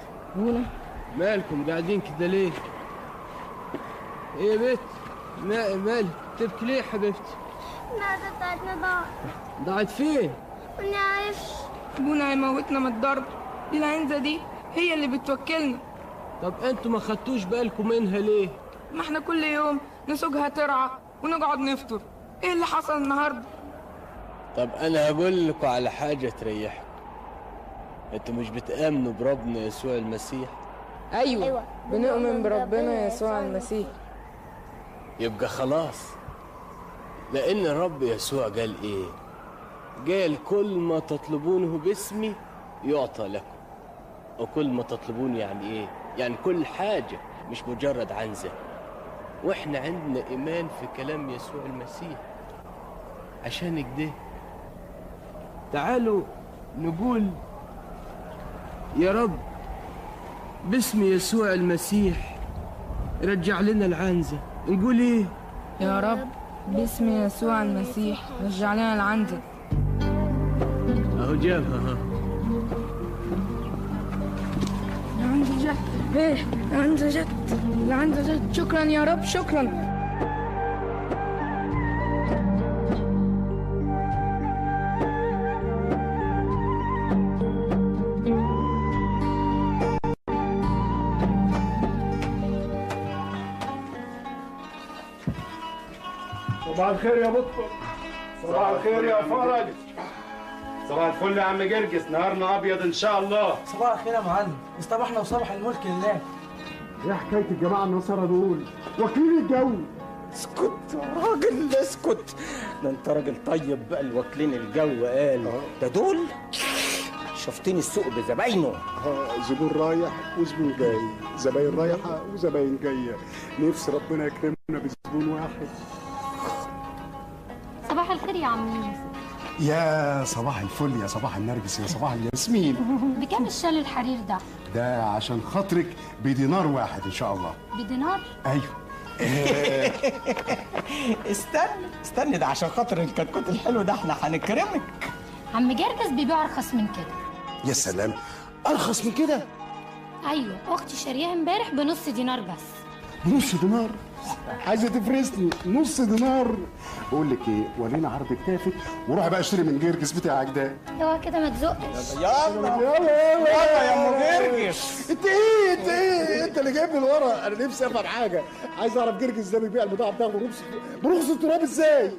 مالكم قاعدين كده ليه؟ ايه يا بنت؟ مالك؟ تبكي ليه يا حبيبتي؟ المعزة بتاعتنا ضاعت. ضاعت فين؟ ما نعرفش. ابونا هيموتنا من الضرب. دي العنزة دي هي اللي بتوكلنا. طب انتوا ما خدتوش بالكم منها ليه؟ ما احنا كل يوم نسوقها ترعى ونقعد نفطر. ايه اللي حصل النهارده؟ طب انا هقول لكم على حاجة تريحكم. انتوا مش بتآمنوا بربنا يسوع المسيح؟ ايوه بنؤمن بربنا يسوع المسيح. يبقى خلاص، لأن الرب يسوع قال إيه؟ قال كل ما تطلبونه باسمي يعطى لكم. وكل ما تطلبون يعني إيه؟ يعني كل حاجة، مش مجرد عنزة. وإحنا عندنا إيمان في كلام يسوع المسيح. عشان كده تعالوا نقول يا رب باسم يسوع المسيح رجع لنا العنزة. نقول إيه؟ يا رب باسم يسوع المسيح رجع لنا العنزة. اهو جابها. ها العنزة جت. ايه العنزة جت، العنزة جت. شكرا يا رب شكرا. صباح الخير يا بطل. صباح الخير يا فرج. صباح الفل يا عم جرجس، نهارنا ابيض ان شاء الله. صباح الخير يا معلم، اصطبحنا وصباح الملك لله. ايه حكايه الجماعه النصارى دول؟ واكلين الجو. اسكت يا راجل اسكت، ده انت راجل طيب بقى. الواكلين الجو قال ده دول شفتني السوق بزباينه. زبون رايح وزبون جاي، زباين رايحه وزباين جايه. نفسي ربنا يكرمنا بزبون واحد. صباح الخير يا عم يوسف. يا صباح الفل، يا صباح النرجس، يا صباح الياسمين. بكام الشال الحرير ده؟ ده عشان خاطرك بدينار واحد ان شاء الله. بدينار؟ ايوه. استني ده عشان خاطر الكتكوت الحلو ده احنا هنكرمك. عم جرجس بيبيع ارخص من كده. يا سلام، ارخص من كده؟ ايوه اختي شاريها امبارح بنص دينار بس. نص دينار؟ عايزه تفرسني نص دينار؟ بقول لك ايه، ورينا عرض كتافك وروح بقى اشتري من جرجس بتاعك ده. اوعى كده ما تزقش. يلا يا ام جرجس. انت ايه انت اللي جايب لي الورق. انا نفسي افهم حاجه، عايز اعرف جرجس ده بيبيع البضاعه بتاعته برخص التراب ازاي؟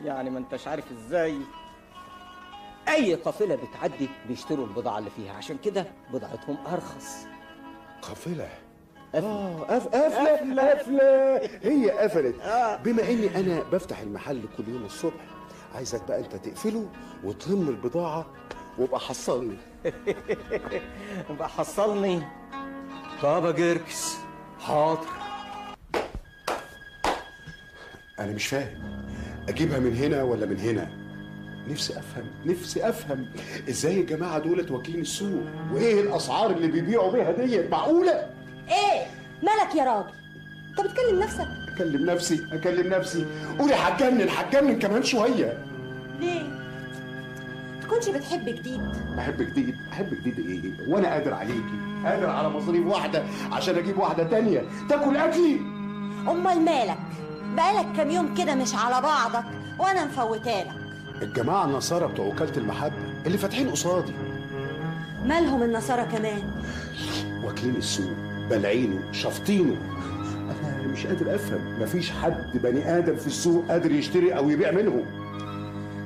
يعني ما انتش عارف ازاي؟ اي قافله بتعدي بيشتروا البضاعه اللي فيها، عشان كده بضاعتهم ارخص. قافله؟ قافله هي قفلت. بما اني انا بفتح المحل كل يوم الصبح، عايزك بقى انت تقفله وتلم البضاعه وابقى حصلني. ابقى حصلني. طب يا جرجس حاضر. انا مش فاهم اجيبها من هنا ولا من هنا. نفسي افهم ازاي الجماعه دولت واكلين السوق، وايه الاسعار اللي بيبيعوا بيها ديت؟ معقوله؟ ايه مالك يا راجل؟ انت بتكلم نفسك؟ اكلم نفسي. قولي هتجنن كمان شويه. ليه؟ تكونش بتحب جديد؟ احب جديد ايه؟ وانا قادر عليكي، قادر على مصاريف واحده عشان اجيب واحده تانية تاكل اكلي. امال مالك؟ بقالك كام يوم كده مش على بعضك وانا مفوتالك. الجماعه النصارى بتوع وكاله المحبه اللي فاتحين قصادي. مالهم النصارى كمان؟ واكلين السوق، بلعينه، شافطينه. انا مش قادر افهم، مفيش حد بني ادم في السوق قادر يشتري او يبيع منهم.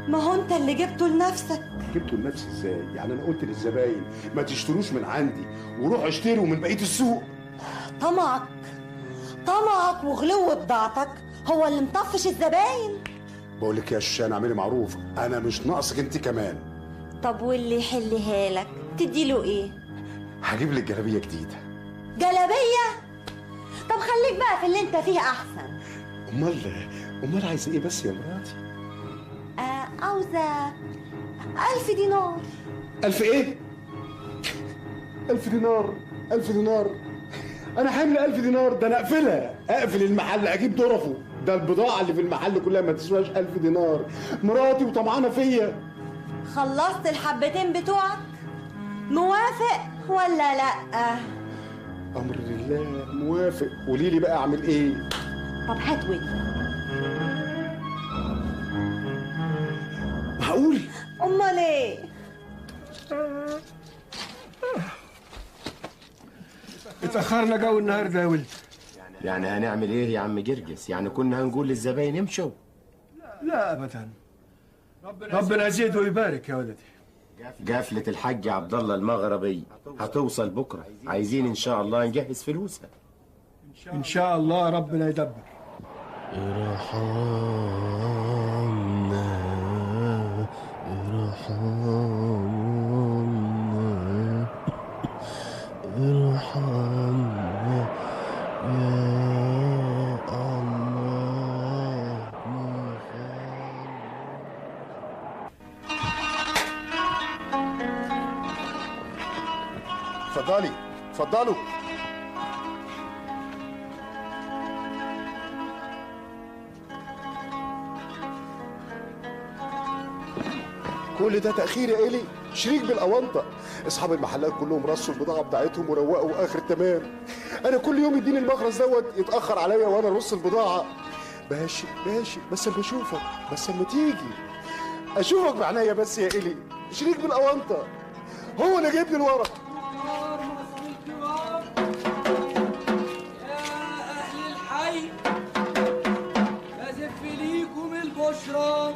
ما هو انت اللي جبته لنفسك. جبته لنفسي ازاي؟ يعني انا قلت للزباين ما تشتروش من عندي وروحوا اشتروا من بقيه السوق. طمعك وغلو بضاعتك هو اللي مطفش الزباين. بقول لك يا شوشان اعملي معروف، انا مش ناقصك انت كمان. طب واللي يحلها لك تديله ايه؟ هجيب لك جلابيه جديده. جلابيه؟ طب خليك بقى في اللي انت فيه احسن. امال عايزه ايه بس يا مراتي؟ عاوزه 1000 دينار. 1000 ايه؟ 1000 دينار؟ 1000 دينار؟ انا حامل 1000 دينار؟ ده انا اقفل المحل، اجيب ظرفه. ده البضاعه اللي في المحل كلها ما تسواش 1000 دينار. مراتي وطمعانه فيا. خلصت الحبتين بتوعك؟ موافق ولا لا؟ امر لله، موافق. قولي لي بقى اعمل ايه؟ طب هات ودني. معقول؟ امال ايه؟ اتاخرنا جو النهارده يا ولد. يعني هنعمل ايه يا عم جرجس؟ يعني كنا هنقول للزباين امشوا؟ لا ابدا، ربنا يزيد ويبارك يا ولدي. قافلة الحاج عبد الله المغربي هتوصل بكره، عايزين ان شاء الله نجهز فلوسها. ان شاء الله ربنا يدبر. ارحمنا اتفضلوا. كل ده تأخير يا إيلي؟ شريك بالأونطة. أصحاب المحلات كلهم رصوا البضاعة بتاعتهم وروقوا آخر تمام. أنا كل يوم يديني المخرج دوت يتأخر عليا وأنا أرص البضاعة. ماشي بس أما أشوفك، بس أما تيجي أشوفك بعناية بس يا إيلي. شريك بالأونطة هو اللي جايب لي الورق. البشرى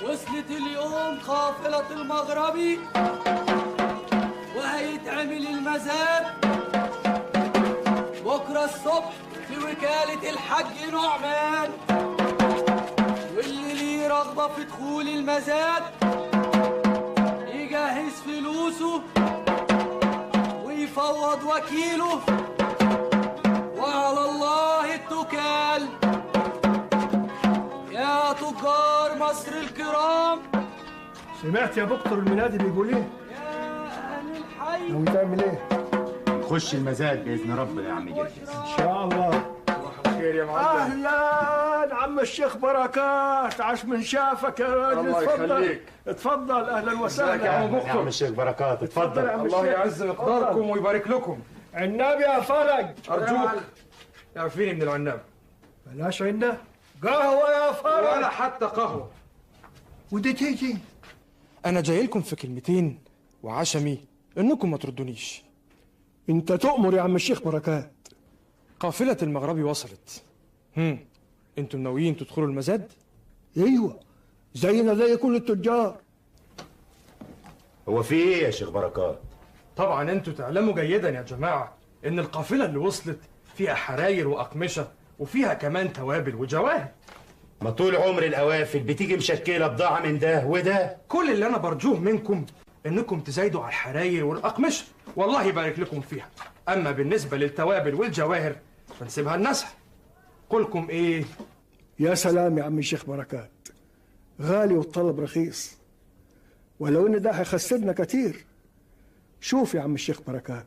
وصلت اليوم قافلة المغربي وهيتعمل المزاد بكرة الصبح في وكالة الحاج نعمان، واللي ليه رغبة في دخول المزاد يجهز فلوسه ويفوض وكيله وعلى الله التكال. يا تجار مصر الكرام، سمعت يا دكتور المنادي بيقول ايه؟ يا أهل الحي، ناوي تعمل ايه؟ نخش المزاد باذن ربنا يا عم جرجس. ان شاء الله. صباح الخير يا معلم. اهلا عم الشيخ بركات، عاش من شافك يا راجل. الله يخليك. اتفضل اهلا وسهلا يا عم الشيخ بركات. اتفضل. الله يعز مقداركم ويبارك لكم. عناب يا فرج. أرجوك اعفيني من العناب. بلاش عناب، قهوة يا فرج. ولا حتى قهوة. ودي تيجي. أنا جاي لكم في كلمتين وعشمي إنكم ما تردونيش. أنت تؤمر يا عم الشيخ بركات. قافلة المغربي وصلت. أنتم ناويين تدخلوا المزاد؟ أيوة، زينا زي كل التجار. هو في ايه يا شيخ بركات؟ طبعا انتوا تعلموا جيدا يا جماعة ان القافلة اللي وصلت فيها حراير وأقمشة وفيها كمان توابل وجواهر. ما طول عمر القوافل بتيجي مشكلة بضاعة من ده وده. كل اللي انا برجوه منكم انكم تزايدوا على الحراير والأقمشة، والله يبارك لكم فيها. اما بالنسبة للتوابل والجواهر فنسيبها النسح. قولكم ايه؟ يا سلام يا عم الشيخ بركات، غالي والطلب رخيص، ولو ان ده هيخسرنا كتير. شوف يا عم الشيخ بركات،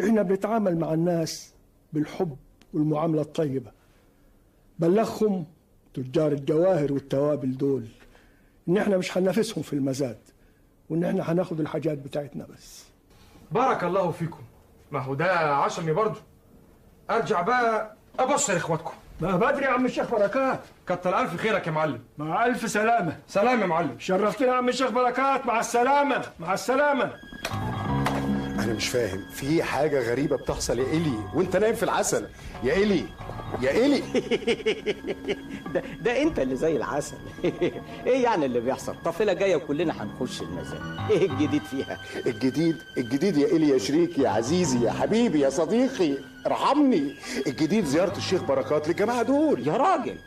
احنا بنتعامل مع الناس بالحب والمعاملة الطيبة. بلغهم تجار الجواهر والتوابل دول ان احنا مش هننافسهم في المزاد، وان احنا هناخد الحاجات بتاعتنا بس. بارك الله فيكم. ما هو ده عشمي برضه. ارجع بقى ابشر اخواتكم. ما بدري يا عم الشيخ بركات. كتر الف خيرك يا معلم. مع الف سلامة. سلام يا معلم. شرفتنا يا عم الشيخ بركات. مع السلامة. مع السلامة. أنا مش فاهم، في حاجة غريبة بتحصل يا إيلي وأنت نايم في العسل. يا إيلي يا إيلي. ده أنت اللي زي العسل. إيه يعني اللي بيحصل؟ طافلة جاية وكلنا هنخش المزاد. إيه الجديد فيها؟ الجديد يا إيلي، يا شريكي، يا عزيزي، يا حبيبي، يا صديقي، ارحمني. الجديد زيارة الشيخ بركات للجماعة دول. يا راجل،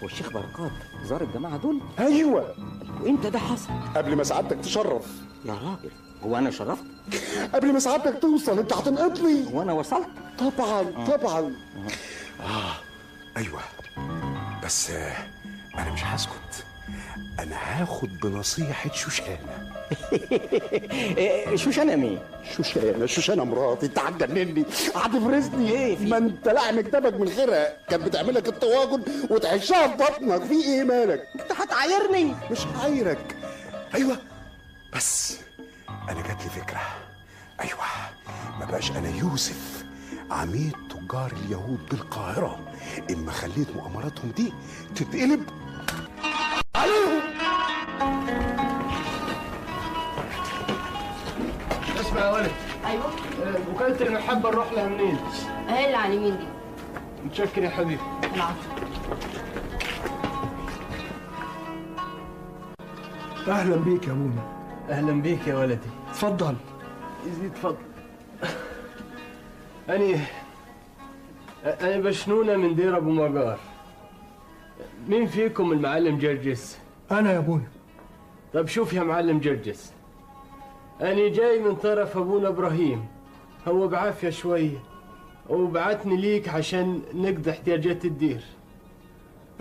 والشيخ بركات زار الجماعة دول؟ أيوة. وإمتى ده حصل؟ قبل ما سعادتك تشرف. يا راجل، هو أنا شرفت؟ قبل ما سعادتك توصل أنت هتنقط لي. وأنا وصلت؟ طبعا. أيوة، بس أنا مش هسكت. أنا هاخد بنصيحة شوشانة. شوشانة مين؟ شوشانة مراتي. أنت هتجنني، هتفرسني. إيه ما أنت لحم كتابك من غيرها، كانت بتعملك الطواجن وتعيشها في بطنك. في إيه مالك؟ أنت هتعايرني؟ مش هعايرك. أيوة، بس أنا جات لي فكرة. أيوة، ما بقاش أنا يوسف عميد تجار اليهود بالقاهرة إما خليت مؤامراتهم دي تتقلب عليهم. اسمع يا ولد. ايوه. وكالة المحبة نروح لها منين؟ اهي اللي على اليمين دي. متشكر يا حبيبي. العفو. أهلا بيك يا أبونا. أهلا بيك يا ولدي. اتفضل. يزيد فضل. أنا بشنونة من دير أبو مجار. مين فيكم المعلم جرجس؟ أنا يا أبونا. طب شوف يا معلم جرجس، أنا جاي من طرف أبونا إبراهيم، هو بعافية شوية وبعتني ليك عشان نقضي احتياجات الدير.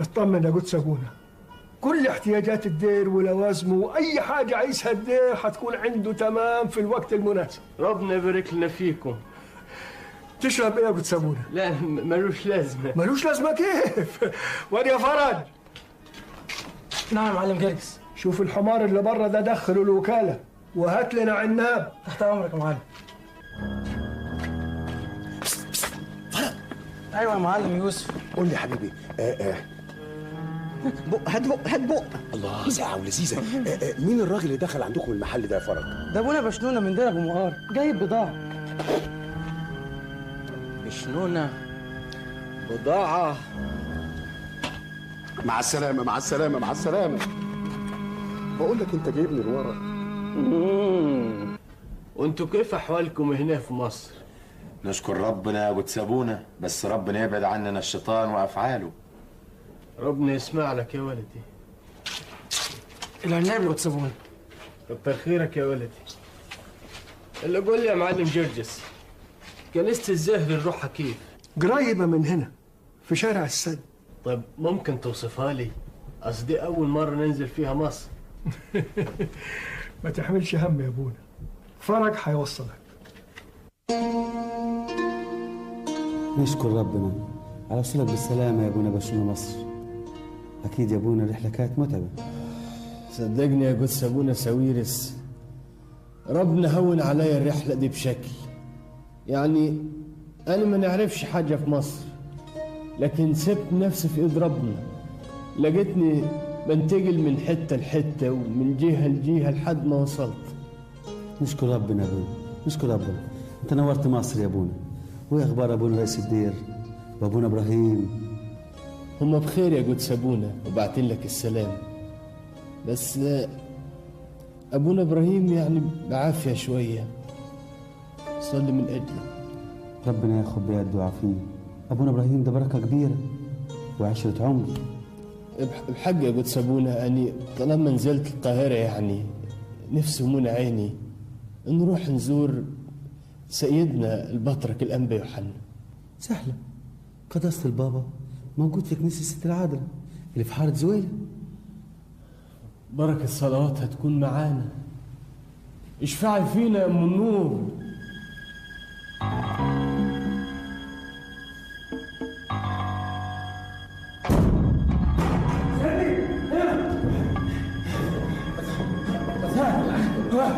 اطمن يا قدس أبونا، كل احتياجات الدير ولوازمه وأي حاجة عايزها الدير هتكون عنده تمام في الوقت المناسب. ربنا يبارك لنا فيكم. تشرب ايه يا قدس أبونا؟ لا ملوش لازمة. ملوش لازمة كيف؟ وادي يا فرج. نعم يا معلم جرجس. شوف الحمار اللي بره ده دخله الوكالة وهات لنا عناب. تحت أمرك يا معلم. ايوه يا معلم يوسف. قول لي يا حبيبي. هات بق. الله، ساعة ولذيذة. مين الراجل اللي دخل عندكم المحل ده يا فرج؟ ده ابونا بشنونة من دير ابو مقار، جايب بضاعة. بشنونة بضاعة. مع السلامة مع السلامة مع السلامة. بقول لك انت جايبني لورا. وانتوا كيف احوالكم هنا في مصر؟ نشكر ربنا وتسابونا، بس ربنا يبعد عننا الشيطان وافعاله. ربنا يسمع لك يا ولدي. العناب اللي بتسابونا. كتر خيرك يا ولدي. اللي قول لي يا معلم جرجس، كنيسة الزهر نروحها كيف؟ قريبة من هنا في شارع السد. طيب ممكن توصفها لي؟ قصدي أول مرة ننزل فيها مصر. ما تحملش هم يا ابونا، فرج هيوصلك. نشكر ربنا على وصولك بالسلامة يا ابونا بشنو مصر. أكيد يا ابونا الرحلة كانت متعبة. صدقني يا قدس ابونا ساويرس، ربنا هون عليا الرحلة دي بشكل. يعني أنا ما نعرفش حاجة في مصر، لكن سبت نفسي في إيد ربنا. لقيتني بنتقل من حتة لحتة ومن جهة لجهة لحد ما وصلت. نشكر ربنا يا ابونا، نشكر ربنا. انت نورت مصر يا ابونا. وايه اخبار ابونا رئيس الدير وابونا ابراهيم؟ هما بخير يا قدس ابونا وبعتين لك السلام. بس ابونا ابراهيم يعني بعافية شوية. صلي من اجله. ربنا ياخد بيده ويعافيه. ابونا ابراهيم ده بركة كبيرة وعشرة عمر. بحق يا قدس ابونا اني طالما نزلت القاهرة يعني نفسي ومنى عيني نروح نزور سيدنا البطرك الأنبا يوحنا. سهلة. قداسة البابا موجود في كنيسة ست العذراء اللي في حارة زويلة. بركة صلواتها تكون معانا. اشفعي فينا يا أم النور.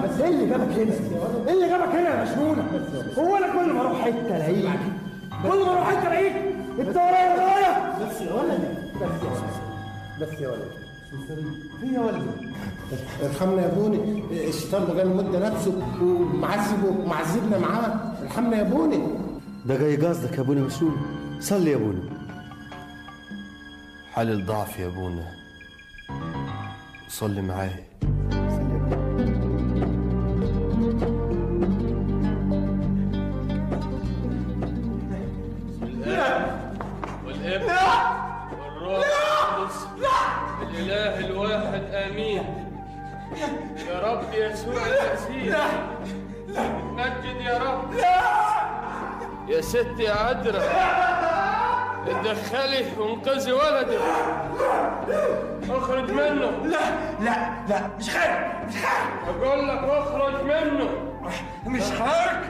بس ايه اللي جابك هنا؟ ايه اللي جابك هنا يا مشمونة؟ هو انا كل ما اروح حته الاقيك، كل ما اروح حته الاقيك انت ورايا. بس يا ولد، بس يا ولد، في يا ولد. ارحمنا يا بوني، الشيطان ده جاي مدة نفسه ومعذبنا معاه. ارحمنا يا بوني. ده جاي قصدك يا ابونا مشمونة. صلي يا ابونا. حال الضعف يا ابونا، صلي معايا. والابن والروح القدس الاله الواحد امين. يا رب يسوع المسيح مجد يا رب. يا ستي يا عذراء اتدخلي وانقذي ولدي. اخرج منه. لا مش خارج، مش خارج. اقول لك اخرج منه. مش خارج.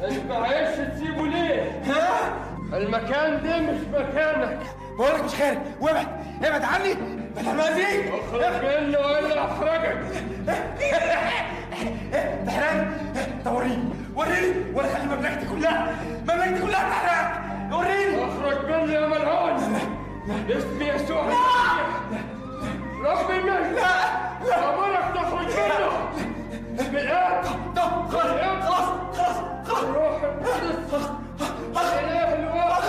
انت عايش تسيبه ليه؟ المكان ده مش مكانك. بقول لك مش خارج. وابعد، ابعد عني. بتعمل اخرج منه والا احرجك. تحرقني؟ طب وريني ولا خلي مملكتي كلها تحرقك. وريني. اخرج منه يا ملعون. باسم يسوع المسيح رب المجد امرك تخرج منه بالآب. خلاص الروح القدس الاله الواحد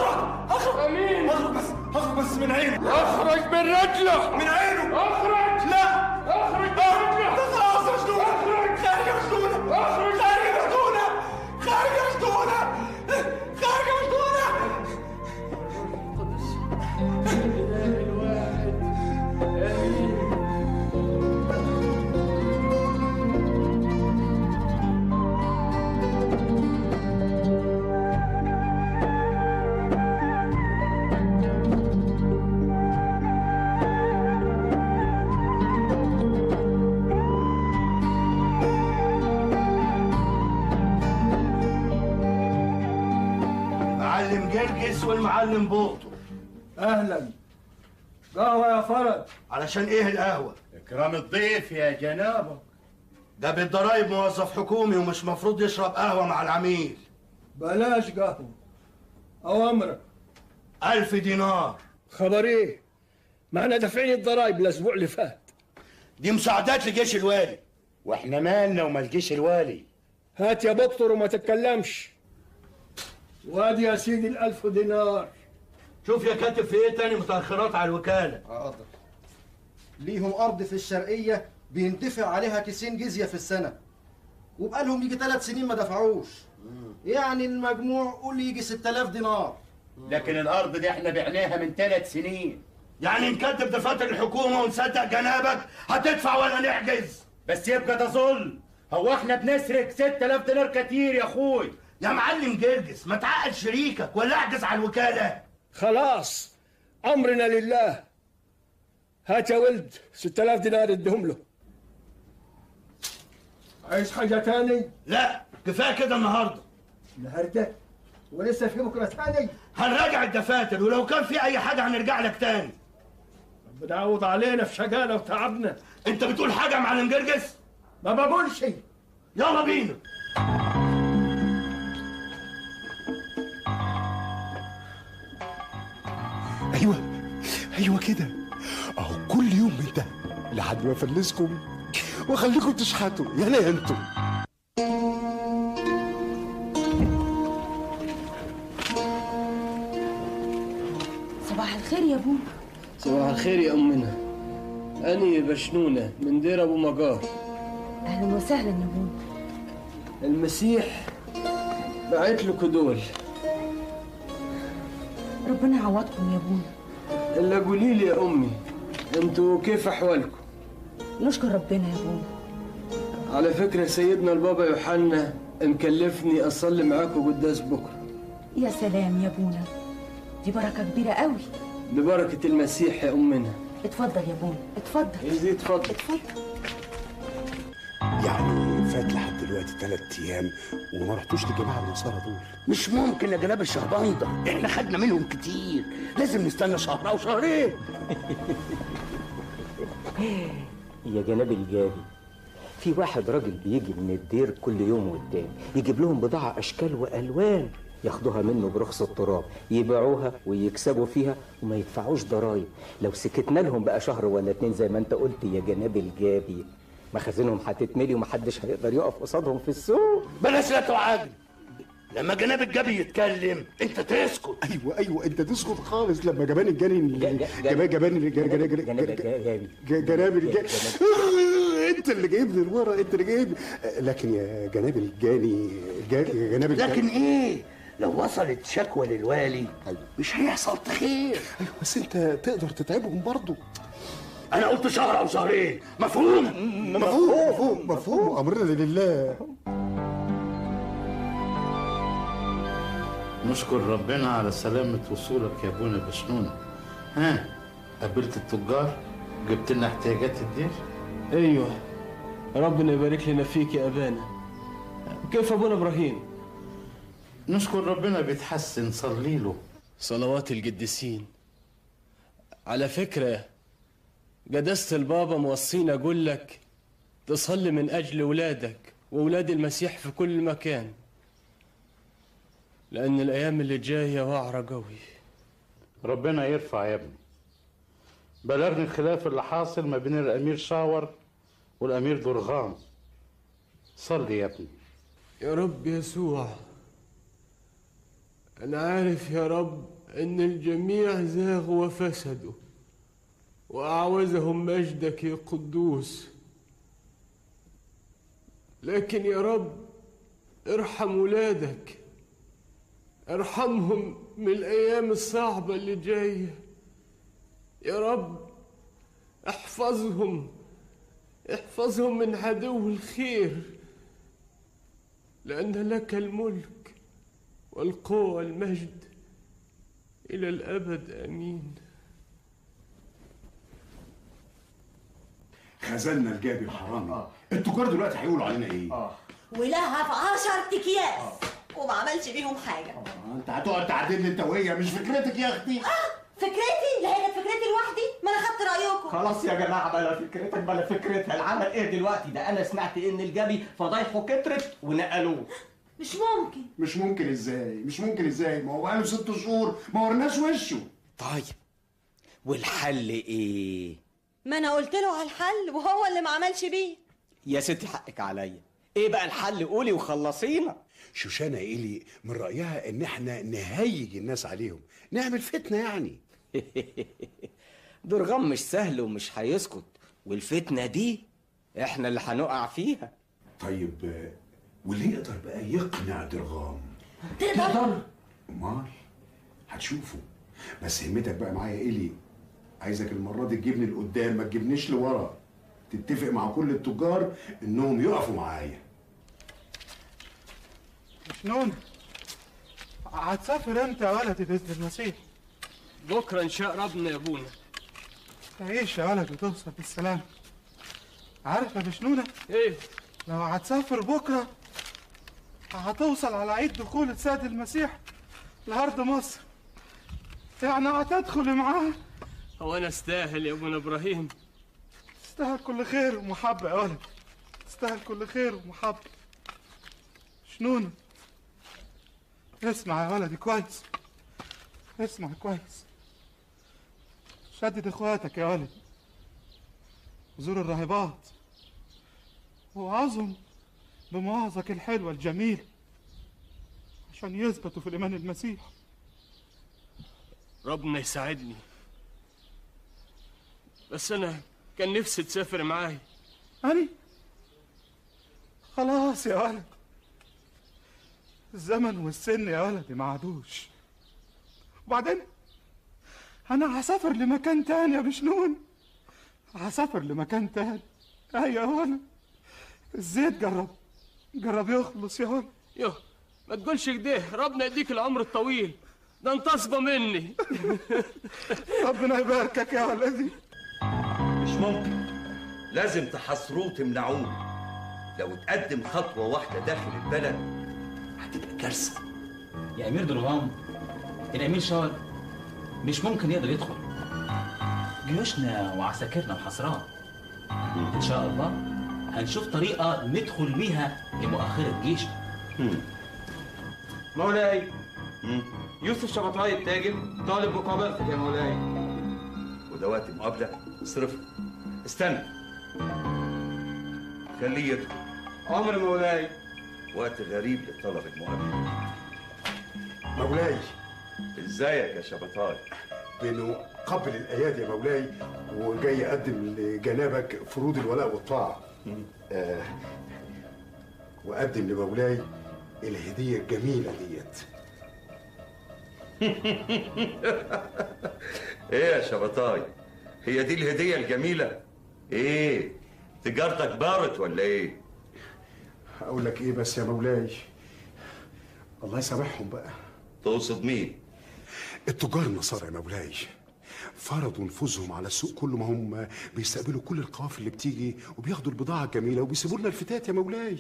امين. اخرج بس من عينه. اخرج من رجله. من عينه. اخرج. لا اخرج من رجله. خلاص يا مجنونه. اخرج. خارج يا مجنونه. اخرج. خارج يا مجنونه. خارج يا مجنونه. خارج يا مجنونه. القدس الاله الواحد امين. المعلم جرجس والمعلم بوطو. اهلا. قهوة يا فرج. علشان ايه القهوة؟ اكرام الضيف يا جنابه. ده بالضرايب موظف حكومي ومش مفروض يشرب قهوة مع العميل. بلاش قهوة. أوامرك. 1000 دينار. خبر ايه؟ ما احنا دافعين الضرايب الاسبوع اللي فات. دي مساعدات لجيش الوالي. واحنا مالنا وما الجيش الوالي. هات يا بطر وما تتكلمش. وادي يا سيدي 1000 دينار. شوف يا كاتب في ايه تاني متأخرات على الوكالة. حاضر. ليهم أرض في الشرقية بيندفع عليها 90 جزية في السنة، وبقالهم يجي 3 سنين ما دفعوش. يعني المجموع قول يجي 6000 دينار. لكن الأرض دي احنا بعناها من 3 سنين. يعني نكتب دفاتر الحكومة ونصدق جنابك هتدفع ولا نحجز؟ بس يبقى ده ظلم. هو احنا بنسرق 6000 دينار كتير يا اخوي. يا معلم جرجس ما تعقد شريكك ولا احجز على الوكالة. خلاص أمرنا لله. هات يا ولد 6000 دينار ادهم له. عايز حاجة تاني؟ لا كفاية كده النهاردة. النهاردة؟ ولسه في بكرة تاني؟ هنراجع الدفاتر ولو كان في أي حاجة هنرجع لك تاني. ربنا يعوض علينا في شقانا وتعبنا. أنت بتقول حاجة يا معلم جرجس؟ ما بقولش. يلا بينا. كده اهو كل يوم من ده لحد ما افلسكم واخليكم تشحتوا يا انتوا. صباح الخير يا ابونا. صباح الخير يا أمنا. أني بشنونة من دير أبو مجار. اهلا وسهلا يا ابونا. المسيح بعت لكم دول. ربنا يعوضكم يا ابونا. إلا قولي لي يا أمي، أنتوا كيف أحوالكم؟ نشكر ربنا يا ابونا. على فكرة سيدنا البابا يوحنا مكلفني أصلي معاكم قداس بكرة. يا سلام يا ابونا، دي بركة كبيرة قوي. ببركة المسيح يا أمنا. اتفضل يا ابونا اتفضل. إيه اتفضل. يعني فات لحد دلوقتي 3 ايام وما رحتوش لجماعه النصارى دول؟ مش ممكن يا جناب الشهبندة، احنا خدنا منهم كتير، لازم نستنى شهر او شهرين. يا جناب الجابي، في واحد راجل بيجي من الدير كل يوم والتاني يجيب لهم بضاعة أشكال وألوان ياخدوها منه برخص التراب، يبيعوها ويكسبوا فيها وما يدفعوش ضرايب. لو سكتنا لهم بقى شهر ولا 2 زي ما انت قلت يا جناب الجابي، مخازنهم هتتملي ومحدش هيقدر يقف قصادهم في السوق. بلاش لا تعادل، لما جناب الجبي يتكلم انت تسكت. ايوه انت تسكت خالص. لما جبان الجاني جناب انت اللي جايبني لورا، انت اللي جايبني. لكن يا جناب الجاني جناب لكن ايه؟ لو وصلت شكوى للوالي مش هيحصل خير. ايوه بس انت تقدر تتعبهم برضه. انا قلت شهر او شهرين. مفهوم؟ مفهوم. امرنا لله. نشكر ربنا على سلامة وصولك يا ابونا بشنونة. ها، قابلت التجار؟ جبت لنا احتياجات الدير؟ ايوه، ربنا يبارك لنا فيك يا ابانا. كيف ابونا ابراهيم؟ نشكر ربنا بيتحسن، صلي له. صلوات القديسين. على فكرة قداسة البابا موصينا اقول لك تصلي من اجل ولادك واولاد المسيح في كل مكان، لأن الأيام اللي جاية وعرة قوي. ربنا يرفع يا ابني. بلغني الخلاف اللي حاصل ما بين الأمير شاور والأمير درغام. صلي يا ابني. يا رب يسوع، أنا عارف يا رب إن الجميع زاغوا وفسدوا وأعوزهم مجدك يا قدوس، لكن يا رب ارحم ولادك، ارحمهم من الأيام الصعبة اللي جاية يا رب. احفظهم من عدو الخير، لأن لك الملك والقوة والمجد إلى الأبد. آمين. خزلنا الجابي الحرامي. التجار دلوقتي هيقولوا علينا ايه؟ ولها في 10 اكياس وما عملش بيهم حاجه. انت هتقعد تعدل لي انت وهي، مش فكرتك يا اختي. فكرتي؟ لا هي كانت فكرتي لوحدي، ما انا خدت رايكم. خلاص يا جماعه، بلا فكرتك بلا فكرتها. العمل ايه دلوقتي؟ ده انا سمعت ان الجبي فضايحه كترت ونقلوه. مش ممكن ازاي؟ ما هو بقاله 6 شهور ما ورناش وشه. طيب والحل ايه؟ ما انا قلت له على الحل وهو اللي ما عملش بيه. يا ستي حقك عليا. ايه بقى الحل؟ قولي وخلصينا. شوشانة إيلي من رأيها إن إحنا نهيج الناس عليهم، نعمل فتنة يعني. درغام مش سهل ومش هيسكت، والفتنة دي إحنا اللي هنقع فيها. طيب واللي يقدر بقى يقنع درغام؟ تقدر؟ أمال هتشوفوا. بس همتك بقى معايا إيلي، عايزك المرة دي تجيبني لقدام، ما تجيبنيش لورا. تتفق مع كل التجار إنهم يقفوا معايا. شنون؟ هتسافر امتى يا ولدي باذن المسيح؟ بكره ان شاء ربنا يا ابونا. تعيش يا ولد وتوصل بالسلامه. عارف يا بشنونه؟ ايه؟ لو هتسافر بكره هتوصل على عيد دخول السيد المسيح لارض مصر، يعني هتدخل معاه. هو انا استاهل يا ابونا ابراهيم؟ تستاهل كل خير ومحبه يا ولد، تستاهل كل خير ومحبه. شنونه؟ اسمع يا ولدي كويس، اسمع كويس. شدد اخواتك يا ولد، زور الراهبات وعظهم بمواعظك الحلوة الجميلة عشان يثبتوا في الإيمان المسيح. ربنا يساعدني، بس أنا كان نفسي تسافر معاي. أنا خلاص يا ولد، الزمن والسن يا ولدي ما عادوش. وبعدين أنا هسافر لمكان تاني يا بشنون، هسافر لمكان تاني. أيوة يا ولد، الزيت جرب يخلص يا ولد. يوه ما تقولش كده، ربنا يديك العمر الطويل، ده انت اصبى مني. ربنا يباركك يا ولدي. مش ممكن، لازم تحاصروه وتمنعوه. لو اتقدم خطوة واحدة داخل البلد هتبقى كارثة. يا أمير درغام، الأمير شاور مش ممكن يقدر يدخل، جيوشنا وعساكرنا محاصراه. إن شاء الله هنشوف طريقة ندخل بيها لمؤخرة جيش. مولاي، يوسف شبطاي التاجر طالب مقابلتك يا مولاي. وده وقت مقابلة؟ اصرفه. استنى، خليه يدخل. أمر مولاي. وقت غريب لطلب المقابلة. مولاي، ازيك يا شبطاي؟ بنقبل الايادي يا مولاي، وجاي اقدم لجنابك فروض الولاء والطاعه. واقدم لمولاي الهديه الجميله ديت. ايه يا شبطاي، هي دي الهديه الجميله؟ ايه تجارتك بارت ولا ايه؟ هقول لك ايه بس يا مولاي، الله يسامحهم بقى. تقصد مين؟ التجار النصارى يا مولاي، فرضوا نفوذهم على السوق كله، ما هم بيستقبلوا كل القوافل اللي بتيجي وبياخدوا البضاعه الجميله وبيسيبوا لنا الفتات يا مولاي.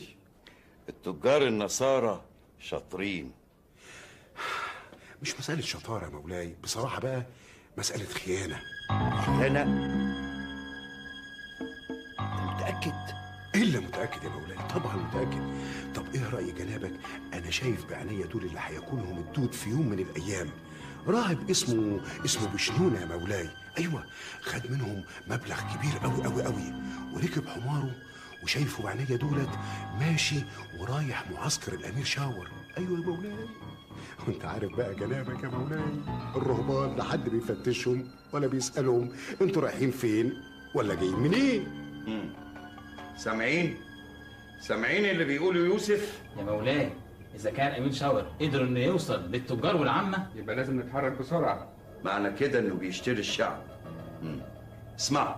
التجار النصارى شاطرين. مش مساله شطاره يا مولاي، بصراحه بقى مساله خيانه. خيانه؟ متاكد؟ الا متاكد يا مولاي، طبعا متاكد. طب ايه راي جنابك؟ انا شايف بعينيا دول اللي هيكونهم الدود في يوم من الايام. راهب اسمه بشنونة يا مولاي. ايوه، خد منهم مبلغ كبير قوي قوي قوي، وركب حماره وشايفه بعينيا دولت ماشي ورايح معسكر الامير شاور. ايوه يا مولاي. وانت عارف بقى جنابك يا مولاي، الرهبان لا حد بيفتشهم ولا بيسالهم انتوا رايحين فين ولا جايين منين. سامعين اللي بيقوله يوسف؟ يا مولاي، إذا كان أمير شاور قدر إنه يوصل للتجار والعامة يبقى لازم نتحرك بسرعة. معنى كده إنه بيشتري الشعب. اسمعوا،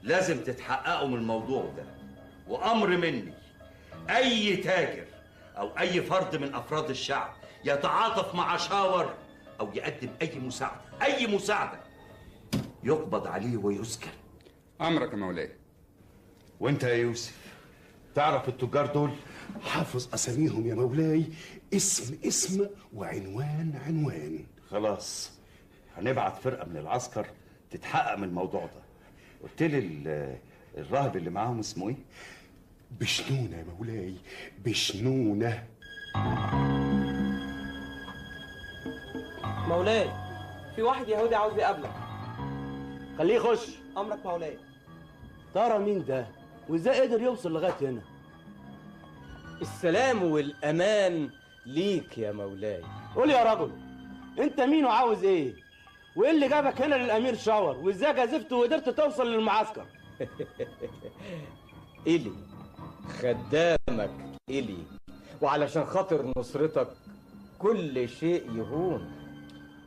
لازم تتحققوا من الموضوع ده، وأمر مني أي تاجر أو أي فرد من أفراد الشعب يتعاطف مع شاور أو يقدم أي مساعدة يقبض عليه ويسجن. أمرك يا مولاي. وأنت يا يوسف تعرف التجار دول؟ حافظ اساميهم يا مولاي، اسم وعنوان. خلاص، هنبعت فرقه من العسكر تتحقق من الموضوع ده. قلت لي الراهب اللي معاهم اسمه ايه؟ بشنونة يا مولاي، بشنونة. مولاي، في واحد يهودي عاوز يقابلك. خليه يخش. امرك مولاي. ترى مين ده وازاي قدر يوصل لغايه هنا؟ السلام والأمان ليك يا مولاي. قول يا رجل، انت مين وعاوز ايه؟ وايه اللي جابك هنا للامير شاور؟ وازاي جازفت وقدرت توصل للمعسكر؟ إلي خدامك إلي، وعلشان خاطر نصرتك كل شيء يهون.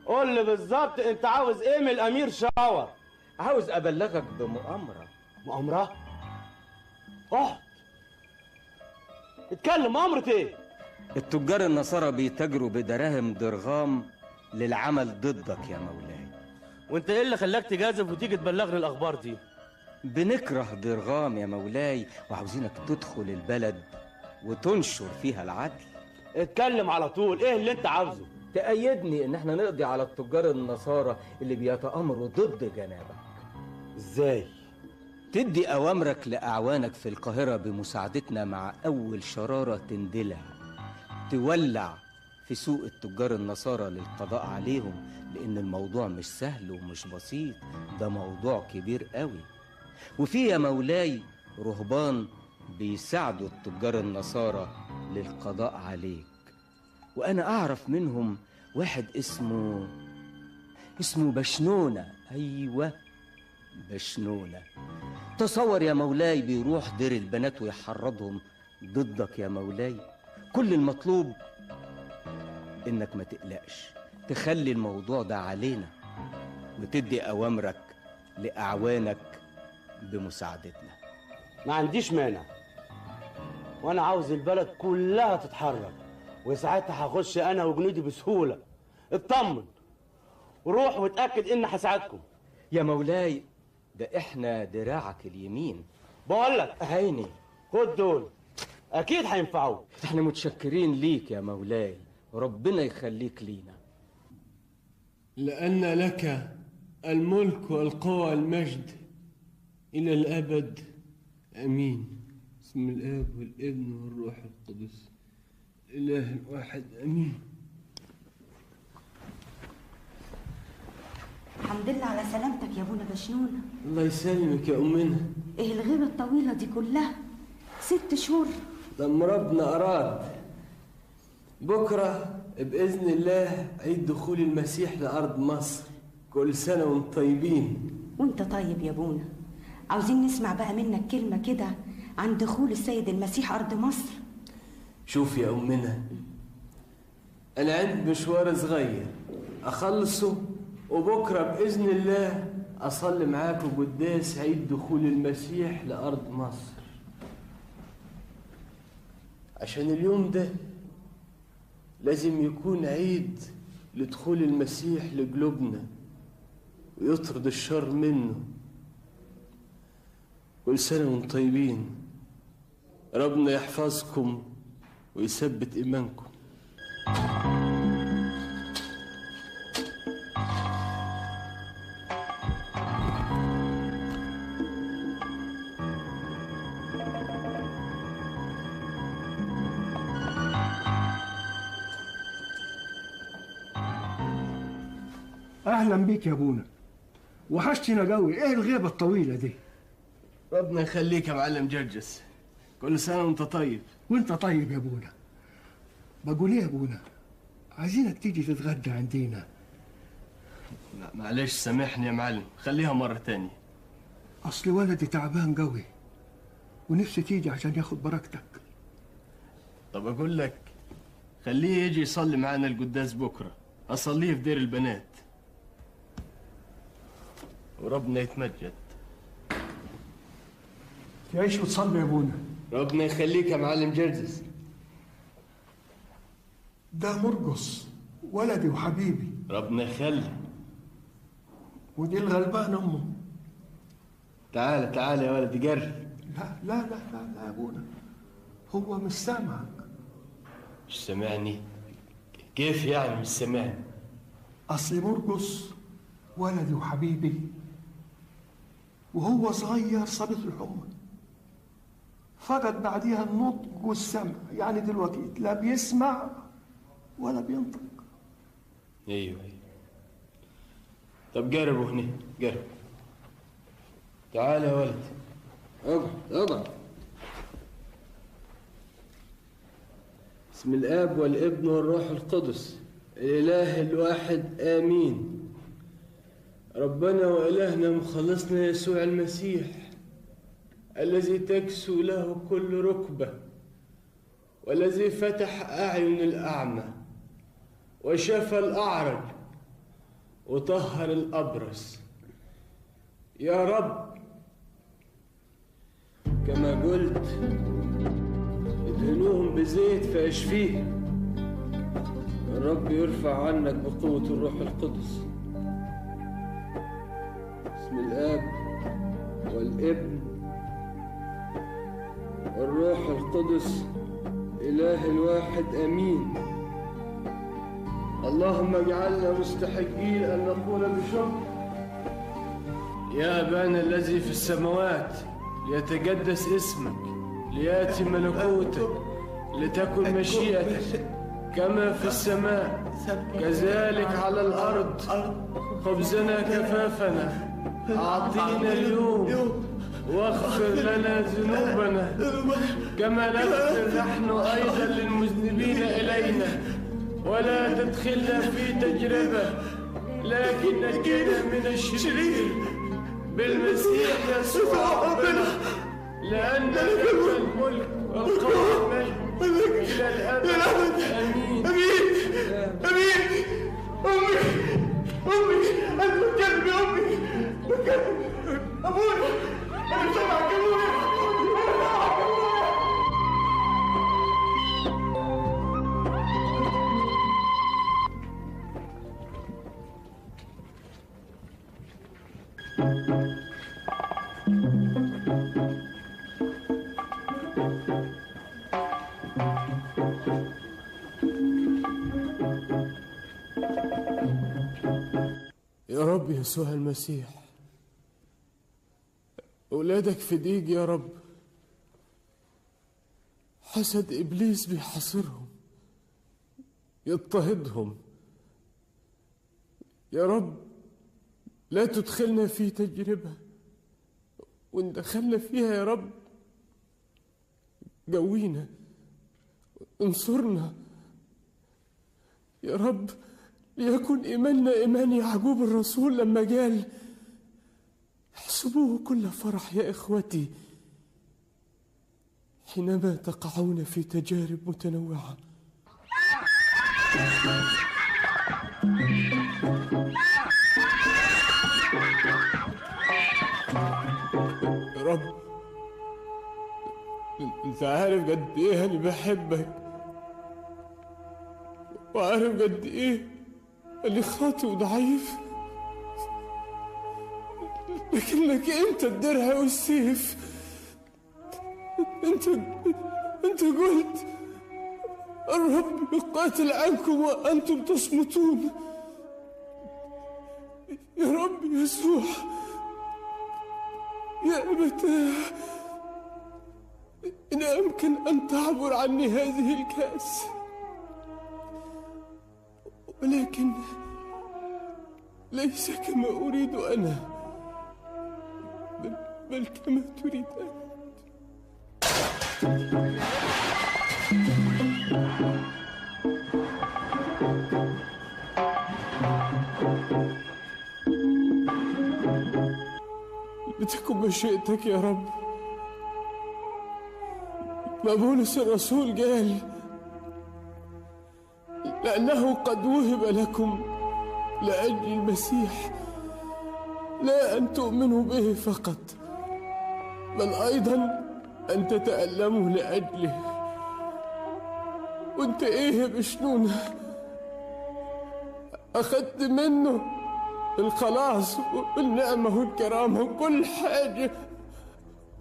قول لي بالظبط انت عاوز ايه من الامير شاور؟ عاوز ابلغك بمؤامرة. مؤامرة؟ اقعد اتكلم. مؤامرة ايه؟ التجار النصارى بيتاجروا بدراهم درغام للعمل ضدك يا مولاي. وانت ايه اللي خلاك تجازف وتيجي تبلغني الاخبار دي؟ بنكره درغام يا مولاي، وعاوزينك تدخل البلد وتنشر فيها العدل. اتكلم على طول، ايه اللي انت عاوزه؟ تأيدني ان احنا نقضي على التجار النصارى اللي بيتآمروا ضد جنابك. ازاي؟ تدي اوامرك لاعوانك في القاهرة بمساعدتنا مع اول شرارة تندلع، تولع في سوق التجار النصارى للقضاء عليهم لأن الموضوع مش سهل ومش بسيط، ده موضوع كبير قوي. وفي يا مولاي رهبان بيساعدوا التجار النصارى للقضاء عليك، وأنا أعرف منهم واحد اسمه بشنونة. أيوة بشنونة. تصور يا مولاي بيروح دير البنات ويحرضهم ضدك يا مولاي. كل المطلوب إنك ما تقلقش، تخلي الموضوع ده علينا وتدي أوامرك لأعوانك بمساعدتنا. ما عنديش مانع، وانا عاوز البلد كلها تتحرك، وساعتها هخش انا وجنودي بسهوله. اطمن وروح واتاكد ان هساعدكم يا مولاي. ده احنا دراعك اليمين. بقول لك عيني، خد دول اكيد هينفعوك. احنا متشكرين ليك يا مولاي، ربنا يخليك لينا. لأن لك الملك والقوة والمجد إلى الأبد، آمين. بسم الآب والابن والروح القدس الإله الواحد، آمين. الحمد لله على سلامتك يا ابونا بشنونة. الله يسلمك يا أمنا. ايه الغيبة الطويلة دي كلها؟ 6 شهور. لما ربنا أراد بكرة بإذن الله عيد دخول المسيح لأرض مصر. كل سنة وانتم طيبين. وانت طيب يا ابونا. عاوزين نسمع بقى منك كلمة كده عن دخول السيد المسيح أرض مصر. شوف يا أمنا، أنا عندي مشوار صغير أخلصه، وبكرة بإذن الله أصلي معاكم قداس عيد دخول المسيح لأرض مصر. عشان اليوم ده لازم يكون عيد لدخول المسيح لقلوبنا ويطرد الشر منه. كل سنة وانتم طيبين. ربنا يحفظكم ويثبت إيمانكم. اهلا بيك يا ابونا، وحشتنا قوي. ايه الغيبه الطويله دي؟ ربنا يخليك يا معلم جرجس، كل سنه وانت طيب. وانت طيب يا ابونا. بقول ايه يا ابونا، عايزينك تيجي تتغدى عندنا. لا معلش سامحني يا معلم، خليها مره تانية. اصل ولدي تعبان قوي ونفسي تيجي عشان ياخد بركتك. طب اقول لك خليه يجي يصلي معانا القداس بكره، اصليه في دير البنات وربنا يتمجد. تعيش وتصلي يا ابونا. ربنا يخليك يا معلم جرجس. ده مرقص ولدي وحبيبي. ربنا يخلي. ودي الغلبانه امه. تعال تعال يا ولدي قرب. لا لا لا لا لا يا ابونا، هو مش سامعك. مش سامعني؟ كيف يعني مش سامعني؟ اصل مرقص ولدي وحبيبي وهو صغير صابت الحمى، فقد بعديها النطق والسمع، يعني دلوقتي لا بيسمع ولا بينطق. ايوه. طب قربوا هنا، قرب. تعال يا ولد، اقعد اقعد. بسم الاب والابن والروح القدس الاله الواحد، امين. ربنا والهنا مخلصنا يسوع المسيح الذي تكسو له كل ركبه، والذي فتح اعين الاعمى وشفى الاعرج وطهر الابرص. يا رب كما قلت ادهنوهم بزيت فيشفيهم. الرب يرفع عنك بقوة الروح القدس. بسم الآب والابن والروح القدس إله الواحد، آمين. اللهم اجعلنا مستحقين أن نقول بشكر: يا أبانا الذي في السماوات، ليتقدس اسمك، ليأتي ملكوتك، لتكن مشيئتك كما في السماء كذلك على الأرض. خبزنا كفافنا أعطينا اليوم، واغفر لنا ذنوبنا كما نغفر نحن أيضا للمذنبين إلينا، ولا تدخلنا في تجربة لكن نجينا من الشرير بالمسيح يسوع ربنا، لأن لك الملك والقوة والمجد إلى الأبد. آمين. أمين. أمي أنت كلبي، أمي أبوي أنا سامعك أبوي. يا رب يسوع المسيح، أولادك في ضيق يا رب، حسد إبليس بيحاصرهم يضطهدهم. يا رب لا تدخلنا في تجربة، وإن دخلنا فيها يا رب قوينا انصرنا يا رب. ليكن إيماننا إيمان يعقوب الرسول لما قال: احسبوه كل فرح يا إخوتي حينما تقعون في تجارب متنوعة. يا رب انت عارف قد ايه انا بحبك، وعارف قد ايه اللي خاطئ وضعيف، لكنك انت الدرع والسيف. انت قلت: الرب يقاتل عنكم وانتم تصمتون. يا رب يسوع يا أبتاه، إن أمكن أن تعبر عني هذه الكأس، ولكن ليس كما أريد أنا بل كما تريد أنت. لتكن مشيئتك يا رب. ما بولس الرسول قال: لأنه قد وهب لكم لأجل المسيح لا أن تؤمنوا به فقط، بل أيضا أن تتألموا لأجله. وانت إيه يا بشنونة؟ أخذت منه الخلاص والنعمة والكرامة وكل حاجة،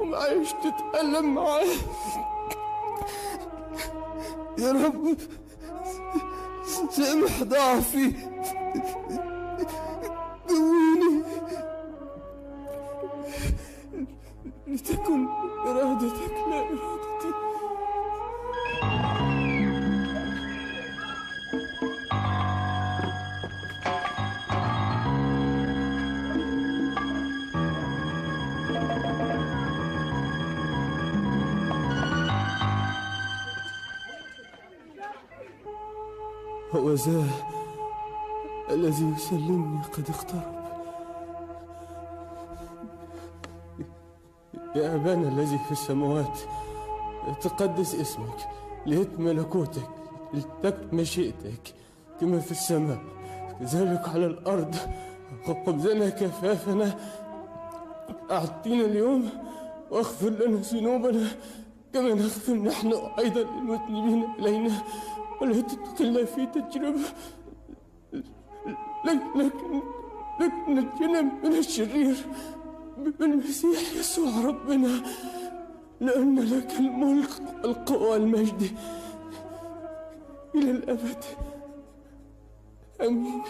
ومعيش تتألم معاه. يا رب سامح ضعفي، قويني لتكن إرادتك لا إرادتي. هو ذا الذي يسلمني قد اقترب. يا أبانا الذي في السماوات، تقدس اسمك، ليأت ملكوتك، لتكن مشيئتك كما في السماء كذلك على الأرض. خبزنا كفافنا أعطينا اليوم، واغفر لنا ذنوبنا كما نغفر نحن أيضا للمذنبين إلينا، ولا تدخلنا في تجربة لكن نجنا من الشرير بالمسيح يسوع ربنا، لأن لك الملك والقوة والمجد إلى الأبد. آمين.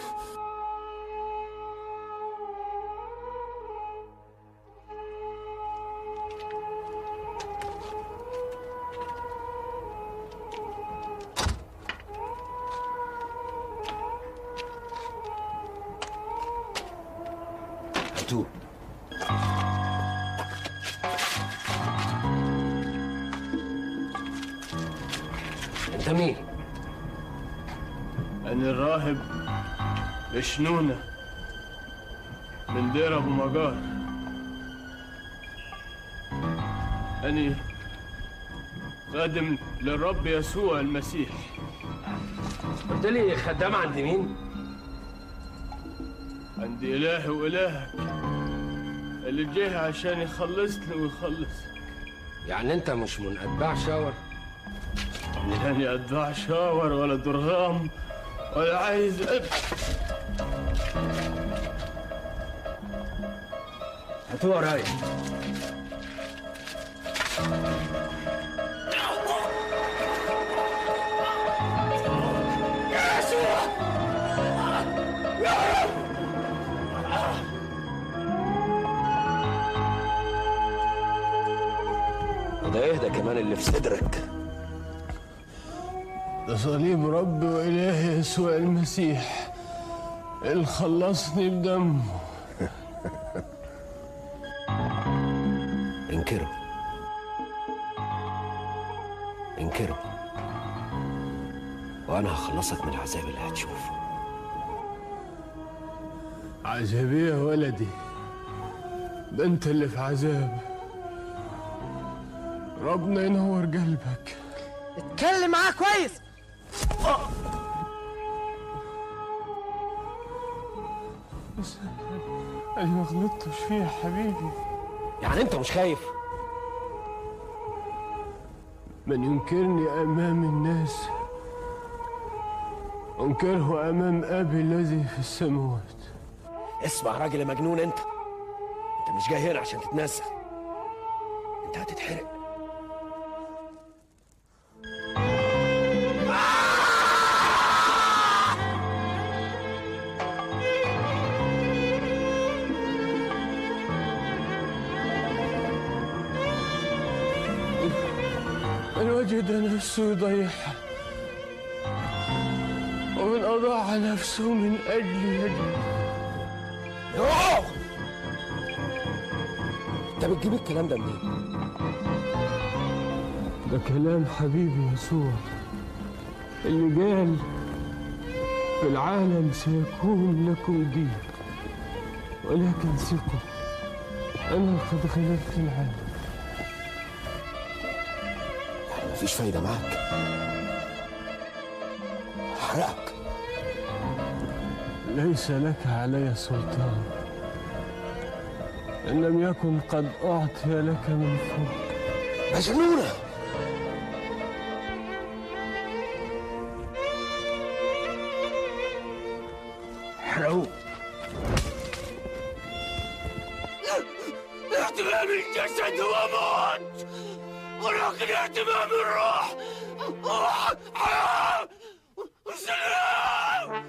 هاتوه. انت مين؟ أنا الراهب بشنونة من دير أبو مجار. أنا خادم للرب يسوع المسيح. قلت لي خدام عند مين؟ عند إلهي وإلهك اللي جه عشان يخلصني ويخلصك. يعني أنت مش من أتباع شاور؟ يعني أتباع شاور ولا درغام ولا عايز هاتوه ورايا. يا يسوع يا رب. وده ايه ده كمان اللي في صدرك؟ ده صليب ربي وإلهي يسوع المسيح اللي خلصني بدمه. انكره انكره وانا هخلصك من العذاب اللي هتشوفه. عذاب ايه يا ولدي؟ ده انت اللي في عذاب. ربنا ينور قلبك. اتكلم معاه كويس. بس انا ما غلطتش فيه يا حبيبي. يعني انت مش خايف؟ من ينكرني امام الناس انكره امام ابي الذي في السماوات. اسمع راجل يا مجنون، انت مش جاي هنا عشان تتنزل، انت هتتحرق. من وجد نفسه يضيعها ومن أضاع نفسه من أجلي يجد. انت بتجيب الكلام ده منين؟ ده كلام حبيبي يسوع اللي قال في العالم سيكون لكم ضيق ولكن ثقوا أنا قد غلبت العالم. مفيش فايدة معاك، حرقك. ليس لك علي سلطان إن لم يكن قد أعطي لك من فوق. مجنونة. حرقوه. اهتمام الجسد هو موت، ولكن اهتمام الروح حياة وسلام.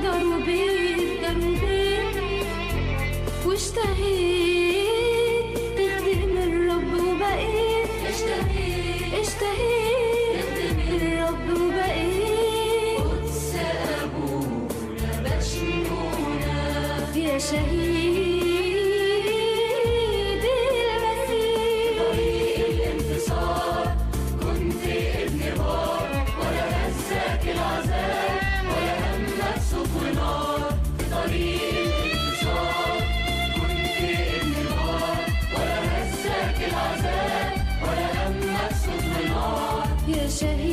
دار وبيت دار وبيت، واشتهيت تخدم الرب وبقيت، اشتهيت تخدم الرب وبقيت قدس أبونا مشمونة يا شهيد المسيح. طريق الانتصار كنت ابن بار، ولا هزك العذاب ولا همك صوت ونار. في طريق الانتصار كنت ابن بار، ولا هزك العذاب ولا همك صوت ونار. يا شهيد